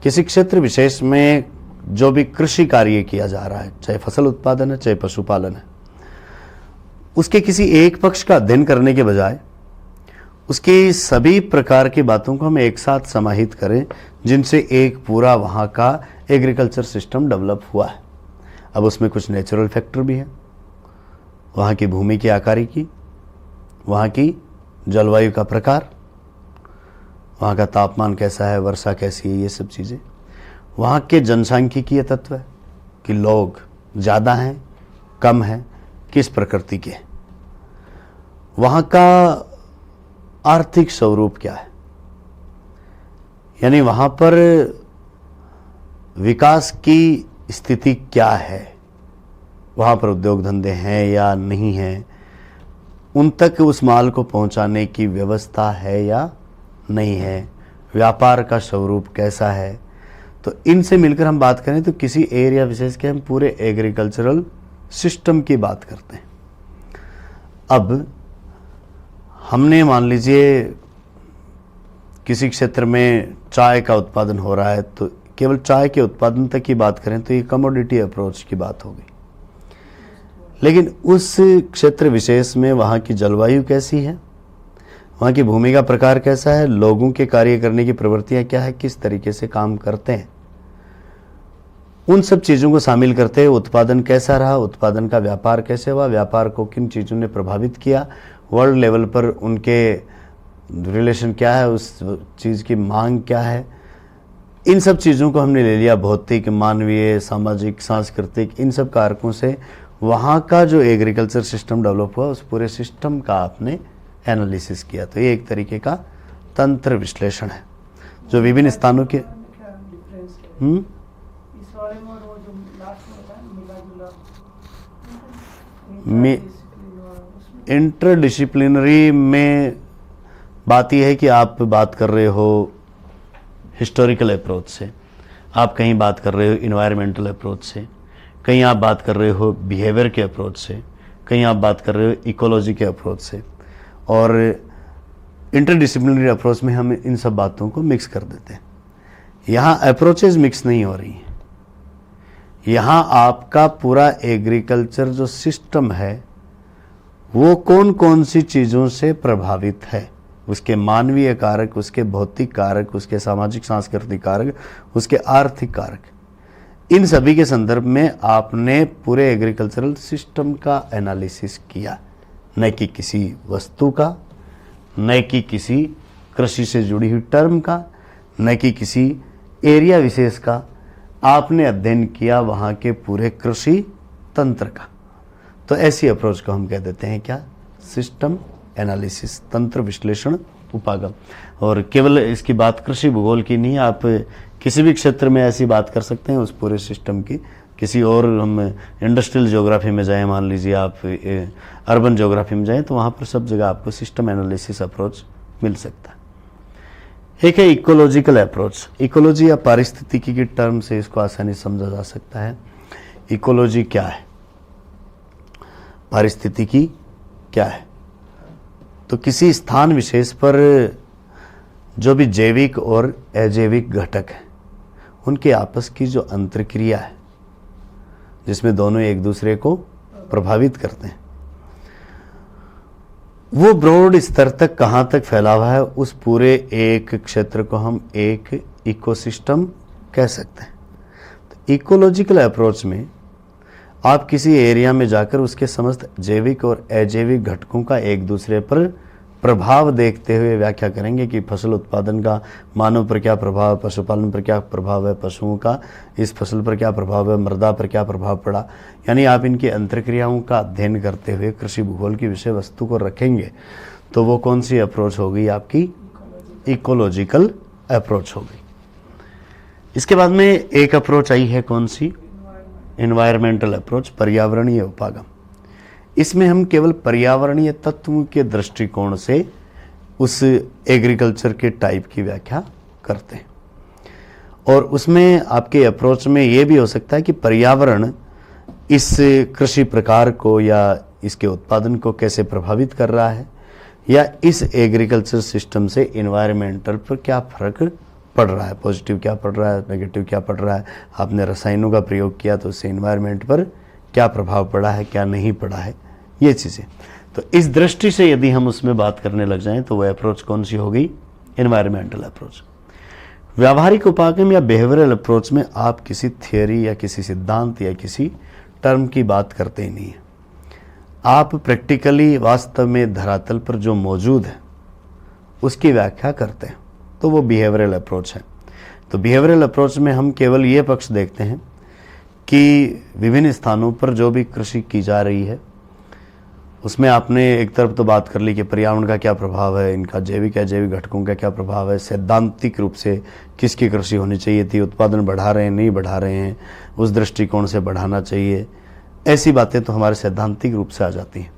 किसी क्षेत्र विशेष में जो भी कृषि कार्य किया जा रहा है, चाहे फसल उत्पादन है, चाहे पशुपालन है, उसके किसी एक पक्ष का अध्ययन करने के बजाय उसकी सभी प्रकार की बातों को हम एक साथ समाहित करें, जिनसे एक पूरा वहाँ का एग्रीकल्चर सिस्टम डेवलप हुआ है। अब उसमें कुछ नेचुरल फैक्टर भी हैं, वहाँ की भूमि की आकारिकी, वहाँ की जलवायु का प्रकार, वहाँ का तापमान कैसा है, वर्षा कैसी है, ये सब चीज़ें। वहाँ के जनसांख्यिकीय तत्व है कि लोग ज़्यादा हैं, कम हैं, किस प्रकृति के हैं। वहाँ का आर्थिक स्वरूप क्या है, यानी वहाँ पर विकास की स्थिति क्या है, वहाँ पर उद्योग धंधे हैं या नहीं हैं, उन तक उस माल को पहुँचाने की व्यवस्था है या नहीं है, व्यापार का स्वरूप कैसा है। तो इनसे मिलकर हम बात करें तो किसी एरिया विशेष के हम पूरे एग्रीकल्चरल सिस्टम की बात करते हैं। अब हमने मान लीजिए किसी क्षेत्र में चाय का उत्पादन हो रहा है, तो केवल चाय के उत्पादन तक की बात करें तो ये कमोडिटी अप्रोच की बात होगी। लेकिन उस क्षेत्र विशेष में वहाँ की जलवायु कैसी है, वहाँ की भूमि का प्रकार कैसा है, लोगों के कार्य करने की प्रवृत्तियाँ क्या है, किस तरीके से काम करते हैं, उन सब चीज़ों को शामिल करते हुए उत्पादन कैसा रहा, उत्पादन का व्यापार कैसे हुआ, व्यापार को किन चीज़ों ने प्रभावित किया, वर्ल्ड लेवल पर उनके रिलेशन क्या है, उस चीज़ की मांग क्या है, इन सब चीज़ों को हमने ले लिया। भौतिक, मानवीय, सामाजिक, सांस्कृतिक, इन सब कारकों से वहाँ का जो एग्रीकल्चर सिस्टम डेवलप हुआ, उस पूरे सिस्टम का आपने एनालिसिस किया। तो ये एक तरीके का तंत्र विश्लेषण है जो विभिन्न स्थानों के इंटरडिसिप्लिनरी में बात यह है कि आप बात कर रहे हो हिस्टोरिकल अप्रोच से, आप कहीं बात कर रहे हो इन्वायरमेंटल अप्रोच से, कहीं आप बात कर रहे हो बिहेवियर के अप्रोच से, कहीं आप बात कर रहे हो इकोलॉजी के अप्रोच से। और इंटरडिसिप्लिनरी अप्रोच में हम इन सब बातों को मिक्स कर देते हैं। यहाँ अप्रोचेज मिक्स नहीं हो रही हैं, यहाँ आपका पूरा एग्रीकल्चर जो सिस्टम है वो कौन कौन सी चीज़ों से प्रभावित है, उसके मानवीय कारक, उसके भौतिक कारक, उसके सामाजिक सांस्कृतिक कारक, उसके आर्थिक कारक, इन सभी के संदर्भ में आपने पूरे एग्रीकल्चरल सिस्टम का एनालिसिस किया, न कि किसी वस्तु का, न कि किसी कृषि से जुड़ी हुई टर्म का, न कि किसी एरिया विशेष का। आपने अध्ययन किया वहाँ के पूरे कृषि तंत्र का। तो ऐसी अप्रोच को हम कह देते हैं क्या? सिस्टम एनालिसिस, तंत्र विश्लेषण उपागम। और केवल इसकी बात कृषि भूगोल की नहीं, आप किसी भी क्षेत्र में ऐसी बात कर सकते हैं उस पूरे सिस्टम की। किसी और हम इंडस्ट्रियल ज्योग्राफी में जाएं, मान लीजिए आप अर्बन ज्योग्राफी में जाएं, तो वहाँ पर सब जगह आपको सिस्टम एनालिसिस अप्रोच मिल सकता है। एक है इकोलॉजिकल अप्रोच। इकोलॉजी या पारिस्थितिकी की टर्म से इसको आसानी समझा जा सकता है। इकोलॉजी क्या है, पारिस्थितिकी क्या है? तो किसी स्थान विशेष पर जो भी जैविक और अजैविक घटक हैं उनके आपस की जो अंतर्क्रिया है, जिसमें दोनों एक दूसरे को प्रभावित करते हैं, वो ब्रॉड स्तर तक कहाँ तक फैला हुआ है, उस पूरे एक क्षेत्र को हम एक इकोसिस्टम कह सकते हैं। तो इकोलॉजिकल अप्रोच में आप किसी एरिया में जाकर उसके समस्त जैविक और अजैविक घटकों का एक दूसरे पर प्रभाव देखते हुए व्याख्या करेंगे कि फसल उत्पादन का मानव पर क्या प्रभाव है, पशुपालन पर क्या प्रभाव है, पशुओं का इस फसल पर क्या प्रभाव है, मृदा पर क्या प्रभाव पड़ा। यानी आप इनकी अंतर्क्रियाओं का अध्ययन करते हुए कृषि भूगोल की विषय वस्तु को रखेंगे, तो वो कौन सी अप्रोच होगी? आपकी इकोलॉजिकल अप्रोच होगी। इसके बाद में एक अप्रोच आई है, कौन सी? एनवायरमेंटल अप्रोच, पर्यावरणीय उपागम। इसमें हम केवल पर्यावरणीय तत्वों के दृष्टिकोण से उस एग्रीकल्चर के टाइप की व्याख्या करते हैं। और उसमें आपके अप्रोच में ये भी हो सकता है कि पर्यावरण इस कृषि प्रकार को या इसके उत्पादन को कैसे प्रभावित कर रहा है, या इस एग्रीकल्चर सिस्टम से एनवायरमेंटल पर क्या फर्क पड़ रहा है, पॉजिटिव क्या पड़ रहा है, नेगेटिव क्या पड़ रहा है। आपने रसायनों का प्रयोग किया तो उससे एनवायरमेंट पर क्या प्रभाव पड़ा है, क्या नहीं पड़ा है, ये चीज़ें। तो इस दृष्टि से यदि हम उसमें बात करने लग जाएं तो वह अप्रोच कौन सी होगी? Environmental approach. व्यावहारिक उपागम या बिहेवियरल अप्रोच में आप किसी थियोरी या किसी सिद्धांत या किसी टर्म की बात करते ही नहीं है। आप प्रैक्टिकली वास्तव में धरातल पर जो मौजूद है उसकी व्याख्या करते हैं, तो वो बिहेवियरल अप्रोच है। तो बिहेवियरल अप्रोच में हम केवल ये पक्ष देखते हैं कि विभिन्न स्थानों पर जो भी कृषि की जा रही है उसमें आपने एक तरफ तो बात कर ली कि पर्यावरण का क्या प्रभाव है, इनका जैविक अजैविक घटकों का क्या प्रभाव है, सैद्धांतिक रूप से किसकी कृषि होनी चाहिए थी, उत्पादन बढ़ा रहे हैं नहीं बढ़ा रहे हैं, उस दृष्टिकोण से बढ़ाना चाहिए, ऐसी बातें तो हमारे सैद्धांतिक रूप से आ जाती हैं।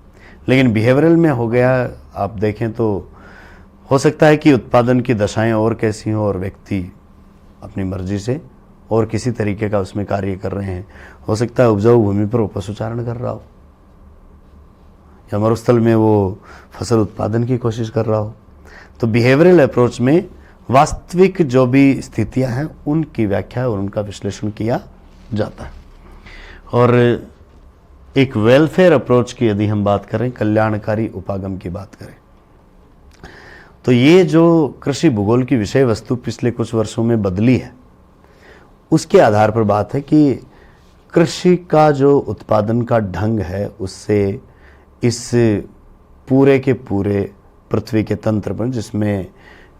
लेकिन बिहेवियरल में हो गया, आप देखें तो हो सकता है कि उत्पादन की दशाएं और कैसी हों और व्यक्ति अपनी मर्जी से और किसी तरीके का उसमें कार्य कर रहे हैं। हो सकता है उपजाऊ भूमि पर वो पशुचारण कर रहा हो, या मरुस्थल में वो फसल उत्पादन की कोशिश कर रहा हो। तो बिहेवियरल अप्रोच में वास्तविक जो भी स्थितियां हैं उनकी व्याख्या और उनका विश्लेषण किया जाता है। और एक वेलफेयर अप्रोच की यदि हम बात करें, कल्याणकारी उपागम की बात करें, तो ये जो कृषि भूगोल की विषय वस्तु पिछले कुछ वर्षों में बदली है, उसके आधार पर बात है कि कृषि का जो उत्पादन का ढंग है उससे इस पूरे के पूरे पृथ्वी के तंत्र पर, जिसमें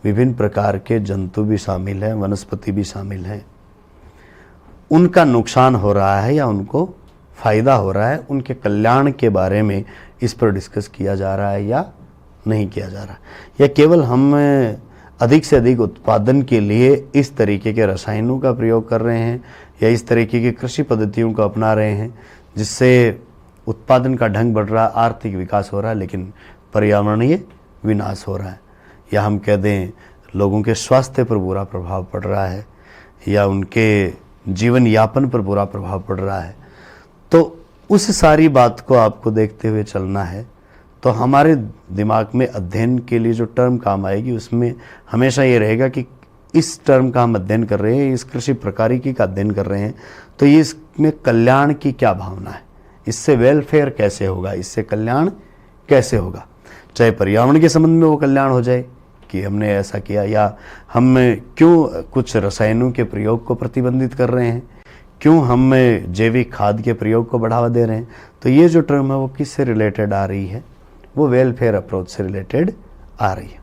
विभिन्न प्रकार के जंतु भी शामिल हैं, वनस्पति भी शामिल हैं, उनका नुकसान हो रहा है या उनको फायदा हो रहा है, उनके कल्याण के बारे में इस पर डिस्कस किया जा रहा है या नहीं किया जा रहा, या केवल हम अधिक से अधिक उत्पादन के लिए इस तरीके के रसायनों का प्रयोग कर रहे हैं या इस तरीके की कृषि पद्धतियों को अपना रहे हैं जिससे उत्पादन का ढंग बढ़ रहा है, आर्थिक विकास हो रहा है, लेकिन पर्यावरणीय विनाश हो रहा है, या हम कह दें लोगों के स्वास्थ्य पर बुरा प्रभाव पड़ रहा है या उनके जीवन यापन पर बुरा प्रभाव पड़ रहा है। तो उस सारी बात को आपको देखते हुए चलना है। तो हमारे दिमाग में अध्ययन के लिए जो टर्म काम आएगी उसमें हमेशा ये रहेगा कि इस टर्म का हम अध्ययन कर रहे हैं, इस कृषि प्रकारिकी का अध्ययन कर रहे हैं, तो ये इसमें कल्याण की क्या भावना है, इससे वेलफेयर कैसे होगा, इससे कल्याण कैसे होगा, चाहे पर्यावरण के संबंध में वो कल्याण हो जाए कि हमने ऐसा किया, या हम क्यों कुछ रसायनों के प्रयोग को प्रतिबंधित कर रहे हैं, क्यों हम जैविक खाद के प्रयोग को बढ़ावा दे रहे हैं। तो ये जो टर्म है वो किससे रिलेटेड आ रही है, वो वेलफेयर अप्रोच से रिलेटेड आ रही है।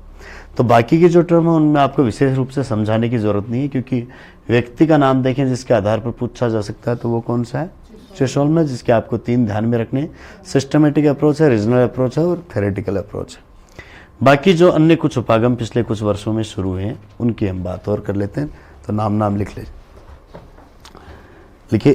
तो बाकी की जो टर्म है उनमें आपको विशेष रूप से समझाने की ज़रूरत नहीं है, क्योंकि व्यक्ति का नाम देखें जिसके आधार पर पूछा जा सकता है तो वो कौन सा है, चिशोलमर, जिसके आपको 3 ध्यान में रखने, सिस्टमेटिक अप्रोच है, रीजनल अप्रोच है और थ्योरेटिकल अप्रोच है। बाकी जो अन्य कुछ उपागम पिछले कुछ वर्षों में शुरू हुए हैं उनकी हम बात और कर लेते हैं। तो नाम लिख लीजिए, लिखिए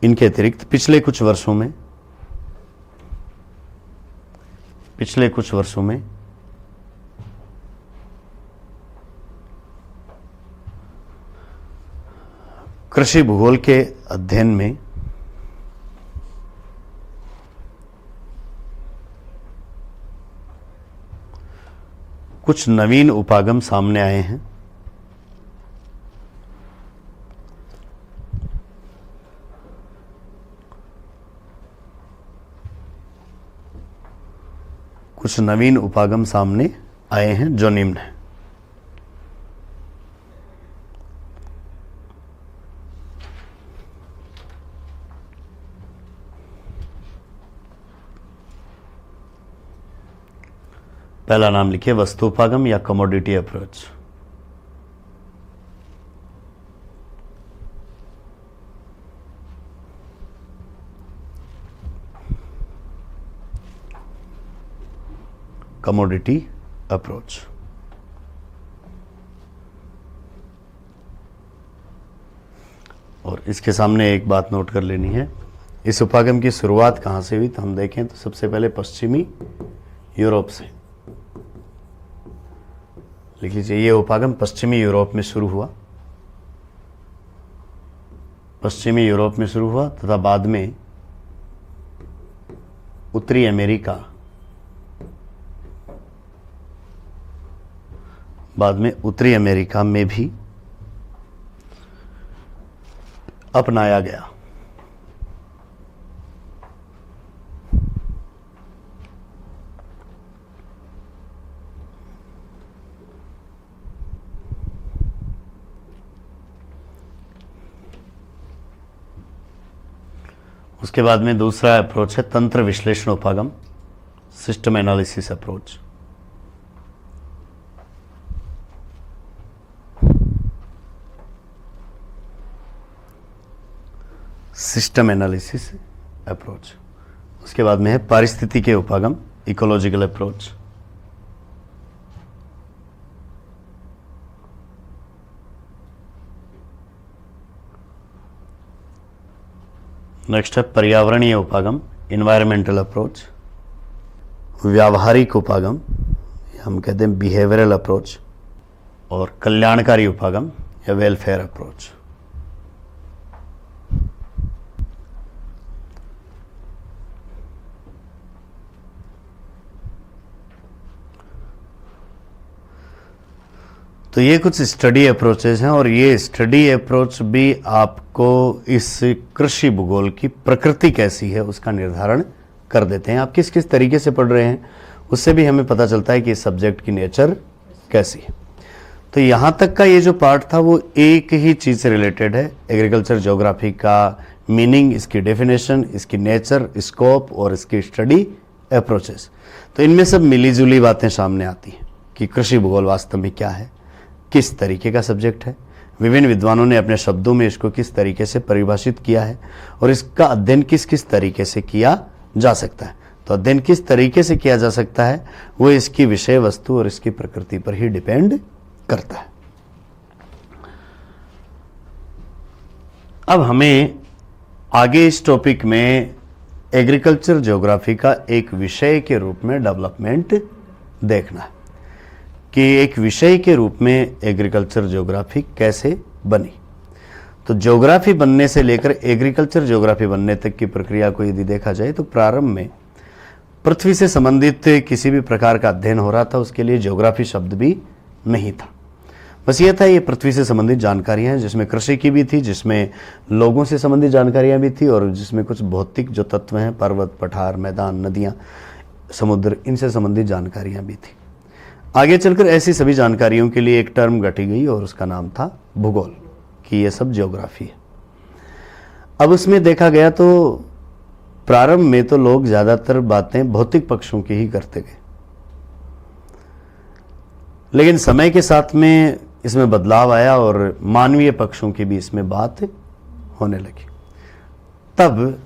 इनके अतिरिक्त पिछले कुछ वर्षों में कृषि भूगोल के अध्ययन में कुछ नवीन उपागम सामने आए हैं। कुछ नवीन उपागम सामने आए हैं जो निम्न है। पहला नाम लिखिए वस्तु उपागम या कमोडिटी अप्रोच। Commodity approach. और इसके सामने एक बात नोट कर लेनी है, इस उपागम की शुरुआत कहां से हुई तो हम देखें तो सबसे पहले पश्चिमी यूरोप से। लिख लीजिए, ये उपागम पश्चिमी यूरोप में शुरू हुआ, तथा बाद में उत्तरी अमेरिका में भी अपनाया गया। उसके बाद में दूसरा अप्रोच है तंत्र विश्लेषण उपागम, सिस्टम एनालिसिस अप्रोच। उसके बाद में है पारिस्थितिकी उपागम, इकोलॉजिकल अप्रोच। नेक्स्ट है पर्यावरणीय उपागम, इन्वायरमेंटल अप्रोच। व्यावहारिक उपागम, हम कहते हैं बिहेवियरल अप्रोच। और कल्याणकारी उपागम या वेलफेयर अप्रोच। तो ये कुछ स्टडी अप्रोचेस हैं, और ये स्टडी अप्रोच भी आपको इस कृषि भूगोल की प्रकृति कैसी है उसका निर्धारण कर देते हैं। आप किस किस तरीके से पढ़ रहे हैं उससे भी हमें पता चलता है कि इस सब्जेक्ट की नेचर कैसी है। तो यहाँ तक का ये जो पार्ट था वो एक ही चीज़ से रिलेटेड है, एग्रीकल्चर ज्योग्राफी का मीनिंग, इसकी डेफिनेशन, इसकी नेचर, स्कोप और इसकी स्टडी अप्रोचेस। तो इनमें सब मिली जुली बातें सामने आती हैं कि कृषि भूगोल वास्तव में क्या है, किस तरीके का सब्जेक्ट है, विभिन्न विद्वानों ने अपने शब्दों में इसको किस तरीके से परिभाषित किया है, और इसका अध्ययन किस किस तरीके से किया जा सकता है। तो अध्ययन किस तरीके से किया जा सकता है वो इसकी विषय वस्तु और इसकी प्रकृति पर ही डिपेंड करता है। अब हमें आगे इस टॉपिक में एग्रीकल्चर ज्योग्राफी का एक विषय के रूप में डेवलपमेंट देखना है कि एक विषय के रूप में एग्रीकल्चर ज्योग्राफी कैसे बनी। तो ज्योग्राफी बनने से लेकर एग्रीकल्चर ज्योग्राफी बनने तक की प्रक्रिया को यदि देखा जाए तो प्रारंभ में पृथ्वी से संबंधित किसी भी प्रकार का अध्ययन हो रहा था उसके लिए ज्योग्राफी शब्द भी नहीं था। बस ये था, ये पृथ्वी से संबंधित जानकारियां हैं, जिसमें कृषि की भी थी, जिसमें लोगों से संबंधित जानकारियां भी थी, और जिसमें कुछ भौतिक जो तत्व हैं, पर्वत, पठार, मैदान, नदियां, समुद्र, इनसे संबंधित जानकारियां भी थी। आगे चलकर ऐसी सभी जानकारियों के लिए एक टर्म गढ़ी गई और उसका नाम था भूगोल, कि ये सब ज्योग्राफी है। अब उसमें देखा गया तो प्रारंभ में तो लोग ज़्यादातर बातें भौतिक पक्षों की ही करते गए, लेकिन समय के साथ में इसमें बदलाव आया और मानवीय पक्षों की भी इसमें बात होने लगी। तब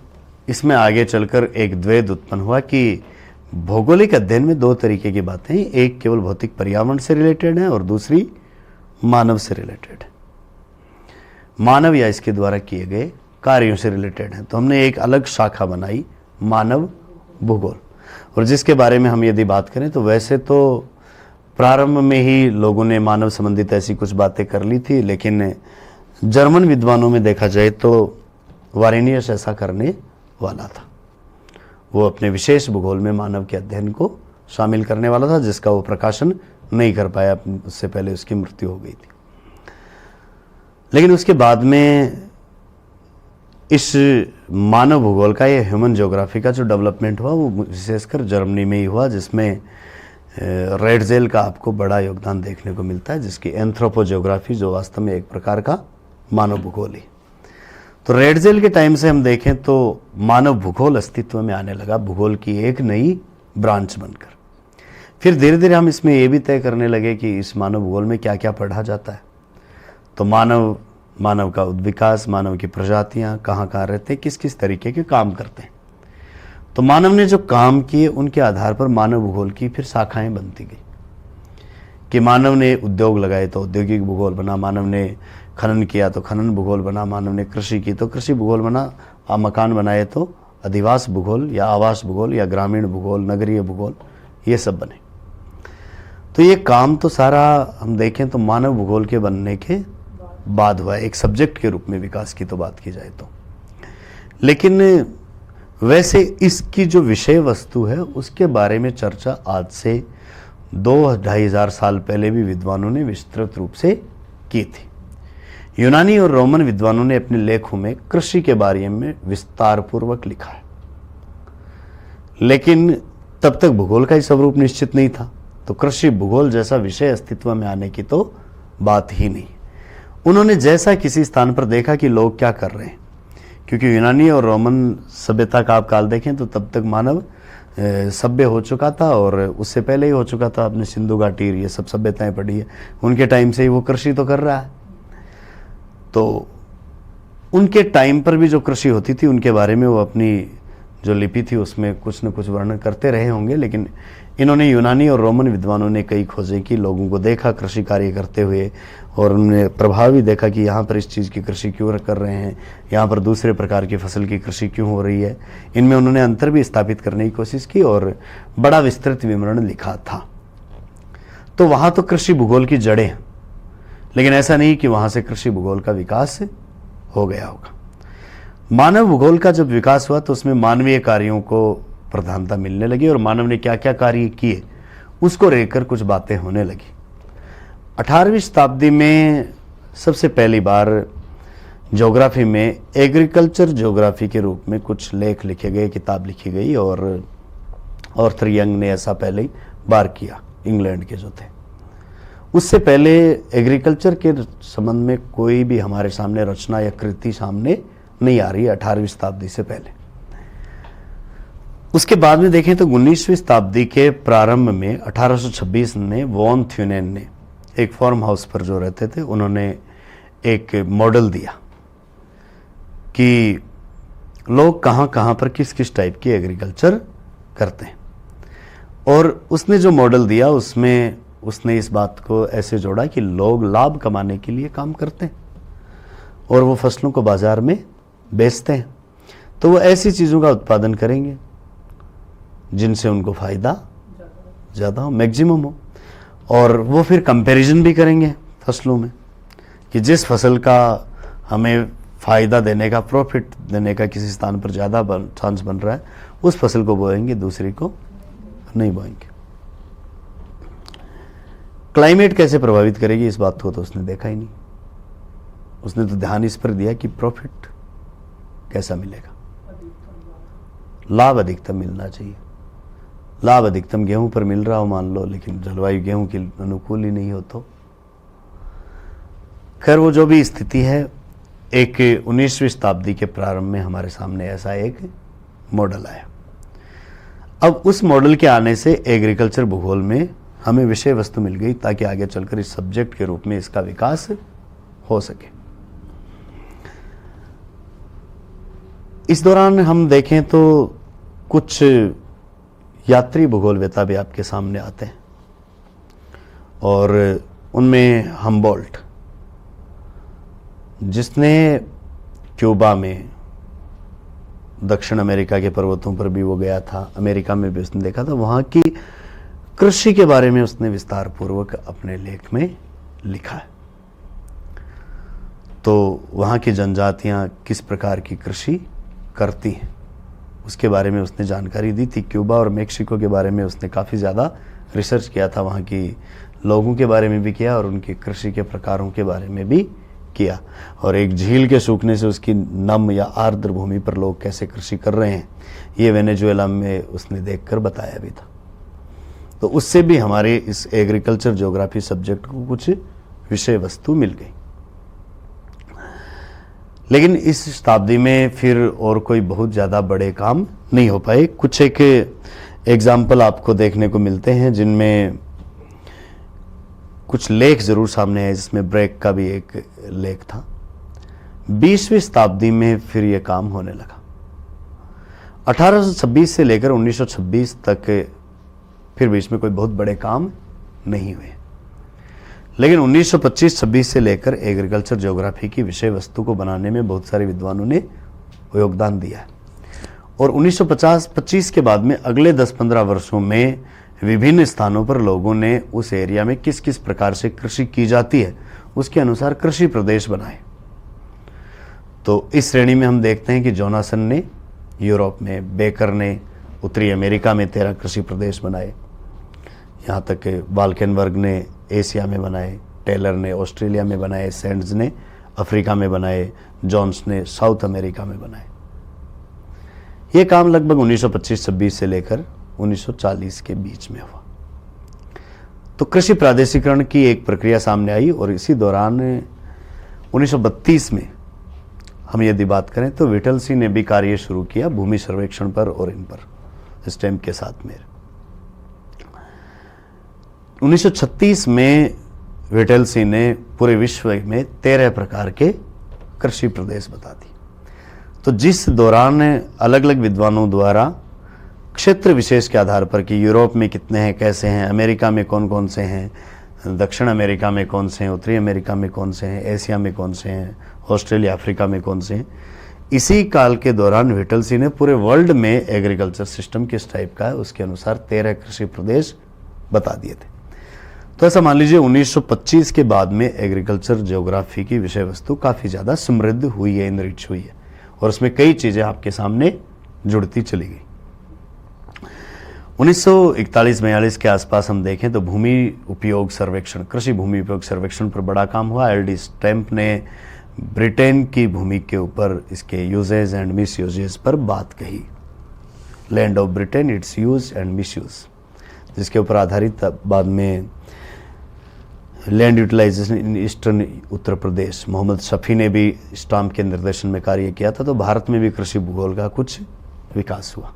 इसमें आगे चलकर एक द्वैध उत्पन्न हुआ कि भौगोलिक अध्ययन में दो तरीके की बातें हैं, एक केवल भौतिक पर्यावरण से रिलेटेड है और दूसरी मानव से रिलेटेड है, मानव या इसके द्वारा किए गए कार्यों से रिलेटेड है। तो हमने एक अलग शाखा बनाई, मानव भूगोल। और जिसके बारे में हम यदि बात करें तो वैसे तो प्रारंभ में ही लोगों ने मानव संबंधित ऐसी कुछ बातें कर ली थी, लेकिन जर्मन विद्वानों में देखा जाए तो वारेनियस ऐसा करने वाला था। वो अपने विशेष भूगोल में मानव के अध्ययन को शामिल करने वाला था, जिसका वो प्रकाशन नहीं कर पाया, उससे पहले उसकी मृत्यु हो गई थी। लेकिन उसके बाद में इस मानव भूगोल का, ये ह्यूमन ज्योग्राफी का जो डेवलपमेंट हुआ वो विशेषकर जर्मनी में ही हुआ, जिसमें रेडजेल का आपको बड़ा योगदान देखने को मिलता है, जिसकी एंथ्रोपोजियोग्राफी, जो वास्तव में एक प्रकार का मानव भूगोल है। तो रेडजेल के टाइम से हम देखें तो मानव भूगोल अस्तित्व में आने लगा, भूगोल की एक नई ब्रांच बनकर। फिर धीरे धीरे हम इसमें ये भी तय करने लगे कि इस मानव भूगोल में क्या क्या पढ़ा जाता है। तो मानव का विकास, मानव की प्रजातियां कहाँ कहाँ रहते हैं, किस किस तरीके के काम करते हैं। तो मानव ने जो काम किए उनके आधार पर मानव भूगोल की फिर शाखाएं बनती गई, कि मानव ने उद्योग लगाए तो औद्योगिक भूगोल बना, मानव ने खनन किया तो खनन भूगोल बना, मानव ने कृषि की तो कृषि भूगोल बना, मकान बनाए तो अधिवास भूगोल या आवास भूगोल या ग्रामीण भूगोल, नगरीय भूगोल, ये सब बने। तो ये काम तो सारा हम देखें तो मानव भूगोल के बनने के बाद हुआ, एक सब्जेक्ट के रूप में विकास की तो बात की जाए तो। लेकिन वैसे इसकी जो विषय वस्तु है उसके बारे में चर्चा आज से 2-2,500 साल पहले भी विद्वानों ने विस्तृत रूप से की थी। यूनानी और रोमन विद्वानों ने अपने लेखों में कृषि के बारे में विस्तार पूर्वक लिखा है, लेकिन तब तक भूगोल का ही स्वरूप निश्चित नहीं था, तो कृषि भूगोल जैसा विषय अस्तित्व में आने की तो बात ही नहीं। उन्होंने जैसा किसी स्थान पर देखा कि लोग क्या कर रहे हैं, क्योंकि यूनानी और रोमन सभ्यता का आप काल देखें तो तब तक मानव सभ्य हो चुका था, और उससे पहले ही हो चुका था। अपने सिंधु घाटी ये सब सभ्यताएं पड़ी है, उनके टाइम से ही वो कृषि तो कर रहा है। तो उनके टाइम पर भी जो कृषि होती थी उनके बारे में वो अपनी जो लिपि थी उसमें कुछ न कुछ वर्णन करते रहे होंगे। लेकिन इन्होंने, यूनानी और रोमन विद्वानों ने कई खोजें की, लोगों को देखा कृषि कार्य करते हुए, और उन्होंने प्रभाव भी देखा कि यहाँ पर इस चीज़ की कृषि क्यों कर रहे हैं, यहाँ पर दूसरे प्रकार की फसल की कृषि क्यों हो रही है। इनमें उन्होंने अंतर भी स्थापित करने की कोशिश की और बड़ा विस्तृत विवरण लिखा था। तो वहाँ तो कृषि भूगोल की जड़ें हैं, लेकिन ऐसा नहीं कि वहाँ से कृषि भूगोल का विकास हो गया होगा। मानव भूगोल का जब विकास हुआ तो उसमें मानवीय कार्यों को प्रधानता मिलने लगी, और मानव ने क्या क्या कार्य किए उसको लेकर कुछ बातें होने लगी। 18वीं शताब्दी में सबसे पहली बार ज्योग्राफी में एग्रीकल्चर ज्योग्राफी के रूप में कुछ लेख लिखे गए, किताब लिखी गई, और आर्थर यंग ने ऐसा पहले ही बार किया, इंग्लैंड के जो थे। उससे पहले एग्रीकल्चर के संबंध में कोई भी हमारे सामने रचना या कृति सामने नहीं आ रही है 18वीं शताब्दी से पहले। उसके बाद में देखें तो 19वीं शताब्दी के प्रारंभ में 1826 में वॉन थ्यूनेन ने एक फार्म हाउस पर जो रहते थे, उन्होंने एक मॉडल दिया कि लोग कहाँ कहाँ पर किस किस टाइप की एग्रीकल्चर करते हैं। और उसने जो मॉडल दिया उसमें उसने इस बात को ऐसे जोड़ा कि लोग लाभ कमाने के लिए काम करते हैं और वो फसलों को बाजार में बेचते हैं, तो वो ऐसी चीज़ों का उत्पादन करेंगे जिनसे उनको फ़ायदा ज़्यादा हो, मैक्सिमम हो। और वो फिर कंपैरिजन भी करेंगे फसलों में कि जिस फसल का हमें फ़ायदा देने का, प्रॉफिट देने का किसी स्थान पर ज़्यादा चांस बन रहा है, उस फसल को बोएंगे, दूसरी को नहीं बोएंगे। क्लाइमेट कैसे प्रभावित करेगी इस बात को तो उसने देखा ही नहीं। उसने तो ध्यान इस पर दिया कि प्रॉफिट कैसा मिलेगा, लाभ अधिकतम मिलना चाहिए। लाभ अधिकतम गेहूं पर मिल रहा हो मान लो, लेकिन जलवायु गेहूं के अनुकूल ही नहीं हो तो खैर वो जो भी स्थिति है, एक 19वीं शताब्दी के प्रारंभ में हमारे सामने ऐसा एक मॉडल आया। अब उस मॉडल के आने से एग्रीकल्चर भूगोल में हमें विषय वस्तु मिल गई ताकि आगे चलकर इस सब्जेक्ट के रूप में इसका विकास हो सके। इस दौरान हम देखें तो कुछ यात्री भूगोलवेता भी आपके सामने आते हैं और उनमें हम्बोल्ट, जिसने क्यूबा में, दक्षिण अमेरिका के पर्वतों पर भी वो गया था, अमेरिका में भी उसने देखा था, वहाँ की कृषि के बारे में उसने विस्तार पूर्वक अपने लेख में लिखा है। तो वहाँ की जनजातियाँ किस प्रकार की कृषि करती हैं उसके बारे में उसने जानकारी दी थी। क्यूबा और मेक्सिको के बारे में उसने काफ़ी ज़्यादा रिसर्च किया था, वहाँ की लोगों के बारे में भी किया और उनकी कृषि के प्रकारों के बारे में भी किया। और एक झील के सूखने से उसकी नम या आर्द्र भूमि पर लोग कैसे कृषि कर रहे हैं, ये वेनेजुएला में उसने देखकर बताया भी था। तो उससे भी हमारे इस एग्रीकल्चर ज्योग्राफी सब्जेक्ट को कुछ विषय वस्तु मिल गई। लेकिन इस शताब्दी में फिर और कोई बहुत ज़्यादा बड़े काम नहीं हो पाए। कुछ एक एग्जाम्पल आपको देखने को मिलते हैं जिनमें कुछ लेख जरूर सामने आए, जिसमें ब्रेक का भी एक लेख था। 20वीं शताब्दी में फिर यह काम होने लगा। 1826 से लेकर 1926 तक फिर बीच में कोई बहुत बड़े काम नहीं हुए, लेकिन 1925-26 से लेकर एग्रीकल्चर ज्योग्राफी की विषय वस्तु को बनाने में बहुत सारे विद्वानों ने योगदान दिया है। और 1950-25 के बाद में अगले 10-15 वर्षों में विभिन्न स्थानों पर लोगों ने उस एरिया में किस किस प्रकार से कृषि की जाती है उसके अनुसार कृषि प्रदेश बनाए। तो इस श्रेणी में हम देखते हैं कि जोनासन ने यूरोप में, बेकर ने उत्तरी अमेरिका में 13 कृषि प्रदेश बनाए, यहाँ तक बाल्केनबर्ग ने एशिया में बनाए, टेलर ने ऑस्ट्रेलिया में बनाए, सैंड्स ने अफ्रीका में बनाए, जॉन्स ने साउथ अमेरिका में बनाए। ये काम लगभग 1925-26 से लेकर 1940 के बीच में हुआ। तो कृषि प्रादेशिकरण की एक प्रक्रिया सामने आई और इसी दौरान 1932 में हम यदि बात करें तो विटलसी ने भी कार्य शुरू किया भूमि सर्वेक्षण पर और इन पर, स्टैम्प के साथ में। 1936 में विटलसी ने पूरे विश्व में 13 प्रकार के कृषि प्रदेश बता दिए। तो जिस दौरान अलग अलग विद्वानों द्वारा क्षेत्र विशेष के आधार पर कि यूरोप में कितने हैं, कैसे हैं, अमेरिका में कौन कौन से हैं, दक्षिण अमेरिका में कौन से हैं, उत्तरी अमेरिका में कौन से हैं, एशिया में कौन से हैं, ऑस्ट्रेलिया अफ्रीका में कौन से हैं, इसी काल के दौरान विटलसी ने पूरे वर्ल्ड में एग्रीकल्चर सिस्टम किस टाइप का है उसके अनुसार 13 कृषि प्रदेश बता दिए थे। तो ऐसा मान लीजिए 1925 के बाद में एग्रीकल्चर ज्योग्राफी की विषय वस्तु काफ़ी ज़्यादा समृद्ध हुई है, इनरिच हुई है और उसमें कई चीज़ें आपके सामने जुड़ती चली गई। 1941-42 के आसपास हम देखें तो भूमि उपयोग सर्वेक्षण, कृषि भूमि उपयोग सर्वेक्षण पर बड़ा काम हुआ। एल.डी. स्टैम्प ने ब्रिटेन की भूमि के ऊपर इसके यूजेज एंड मिस यूजेज पर बात कही, land of Britain, it's use and miss use, जिसके ऊपर आधारित बाद में land utilisation in eastern Uttar Pradesh, Mohammad Shafi ने भी स्टाम्प के निर्देशन में कार्य किया था। तो भारत में भी कृषि भूगोल का कुछ विकास हुआ।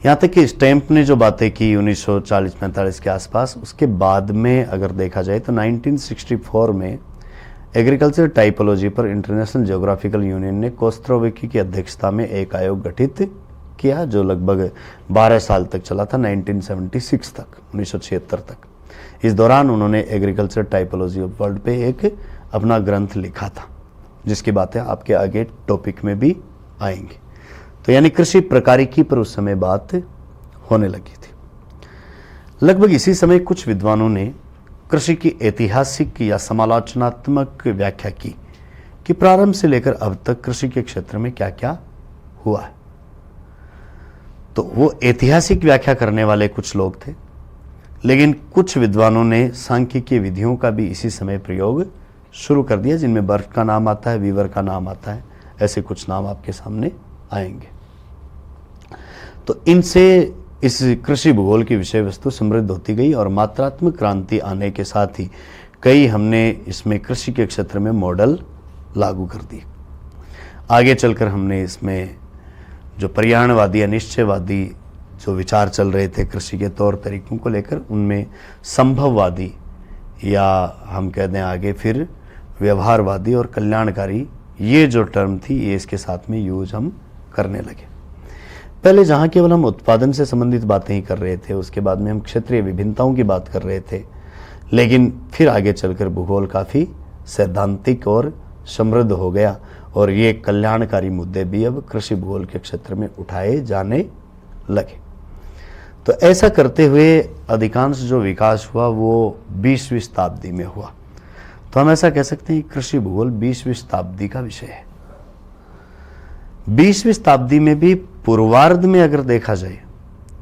यहाँ तक कि स्टैम्प ने जो बातें की 1940-45 के आसपास, उसके बाद में अगर देखा जाए तो 1964 में एग्रीकल्चर टाइपोलॉजी पर इंटरनेशनल ज्योग्राफिकल यूनियन ने कोस्त्रोविकी की अध्यक्षता में एक आयोग गठित किया जो लगभग 12 साल तक चला था, 1976 तक, 1976 तक। इस दौरान उन्होंने एग्रीकल्चर टाइपोलॉजी ऑफ वर्ल्ड पे एक अपना ग्रंथ लिखा था जिसकी बातें आपके आगे टॉपिक में भी आएंगी। तो यानी कृषि प्रकारिकी पर उस समय बात होने लगी थी। लगभग इसी समय कुछ विद्वानों ने कृषि की ऐतिहासिक या समालोचनात्मक व्याख्या की कि प्रारंभ से लेकर अब तक कृषि के क्षेत्र में क्या क्या हुआ है। तो वो ऐतिहासिक व्याख्या करने वाले कुछ लोग थे, लेकिन कुछ विद्वानों ने सांख्यिकीय विधियों का भी इसी समय प्रयोग शुरू कर दिया, जिनमें बर्फ का नाम आता है, वीवर का नाम आता है, ऐसे कुछ नाम आपके सामने आएंगे। तो इनसे इस कृषि भूगोल की विषय वस्तु समृद्ध होती गई और मात्रात्मक क्रांति आने के साथ ही कई हमने इसमें कृषि के क्षेत्र में मॉडल लागू कर दिए। आगे चलकर हमने इसमें जो पर्यावरणवादी या निश्चयवादी जो विचार चल रहे थे कृषि के तौर तरीकों को लेकर, उनमें संभववादी या हम कह दें आगे फिर व्यवहारवादी और कल्याणकारी, ये जो टर्म थी ये इसके साथ में यूज हम करने लगे। पहले जहाँ केवल हम उत्पादन से संबंधित बातें ही कर रहे थे, उसके बाद में हम क्षेत्रीय विभिन्नताओं की बात कर रहे थे, लेकिन फिर आगे चलकर भूगोल काफ़ी सैद्धांतिक और समृद्ध हो गया और ये कल्याणकारी मुद्दे भी अब कृषि भूगोल के क्षेत्र में उठाए जाने लगे। तो ऐसा करते हुए अधिकांश जो विकास हुआ वो 20वीं शताब्दी में हुआ। तो हम ऐसा कह सकते हैं कृषि भूगोल 20वीं शताब्दी का विषय है। 20वीं शताब्दी में भी पूर्वार्ध में अगर देखा जाए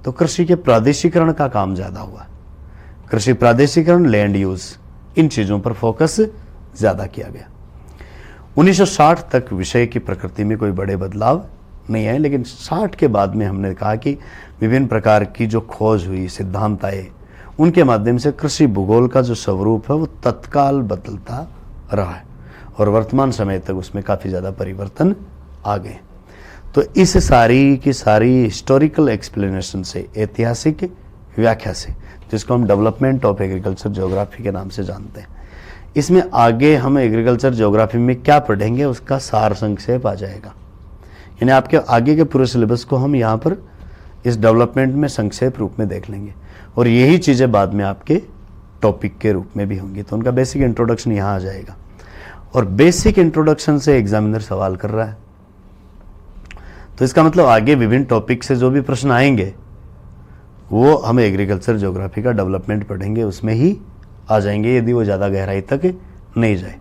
तो कृषि के प्रादेशिकरण का काम ज्यादा हुआ। कृषि प्रादेशिकरण, लैंड यूज, इन चीजों पर फोकस ज्यादा किया गया। 1960 तक विषय की प्रकृति में कोई बड़े बदलाव नहीं आए, लेकिन 60 के बाद में हमने कहा कि विभिन्न प्रकार की जो खोज हुई, सिद्धांत आए, उनके माध्यम से कृषि भूगोल का जो स्वरूप है वो तत्काल बदलता रहा है और वर्तमान समय तक उसमें काफ़ी ज़्यादा परिवर्तन आ गए। तो इस सारी की सारी हिस्टोरिकल एक्सप्लेनेशन से, ऐतिहासिक व्याख्या से, जिसको हम डेवलपमेंट ऑफ एग्रीकल्चर ज्योग्राफी के नाम से जानते हैं, इसमें आगे हम एग्रीकल्चर ज्योग्राफी में क्या पढ़ेंगे उसका सार संक्षेप आ जाएगा। यानी आपके आगे के पूरे सिलेबस को हम यहाँ पर इस डेवलपमेंट में संक्षेप रूप में देख लेंगे और यही चीज़ें बाद में आपके टॉपिक के रूप में भी होंगी। तो उनका बेसिक इंट्रोडक्शन यहाँ आ जाएगा और बेसिक इंट्रोडक्शन से एग्जामिनर सवाल कर रहा है, तो इसका मतलब आगे विभिन्न टॉपिक से जो भी प्रश्न आएंगे वो हम एग्रीकल्चर ज्योग्राफी का डेवलपमेंट पढ़ेंगे उसमें ही आ जाएंगे, यदि वो ज़्यादा गहराई तक नहीं जाए।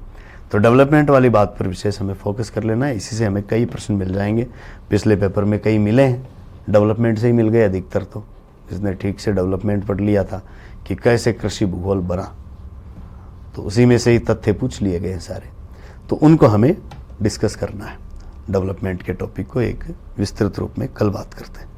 तो डेवलपमेंट वाली बात पर विशेष हमें फोकस कर लेना है, इसी से हमें कई प्रश्न मिल जाएंगे। पिछले पेपर में कई मिले हैं, डेवलपमेंट से ही मिल गए अधिकतर। तो जिसने ठीक से डेवलपमेंट पढ़ लिया था कि कैसे कृषि भूगोल बना, तो उसी में से ही तथ्य पूछ लिए गए हैं सारे, तो उनको हमें डिस्कस करना है। डेवलपमेंट के टॉपिक को एक विस्तृत रूप में कल बात करते हैं।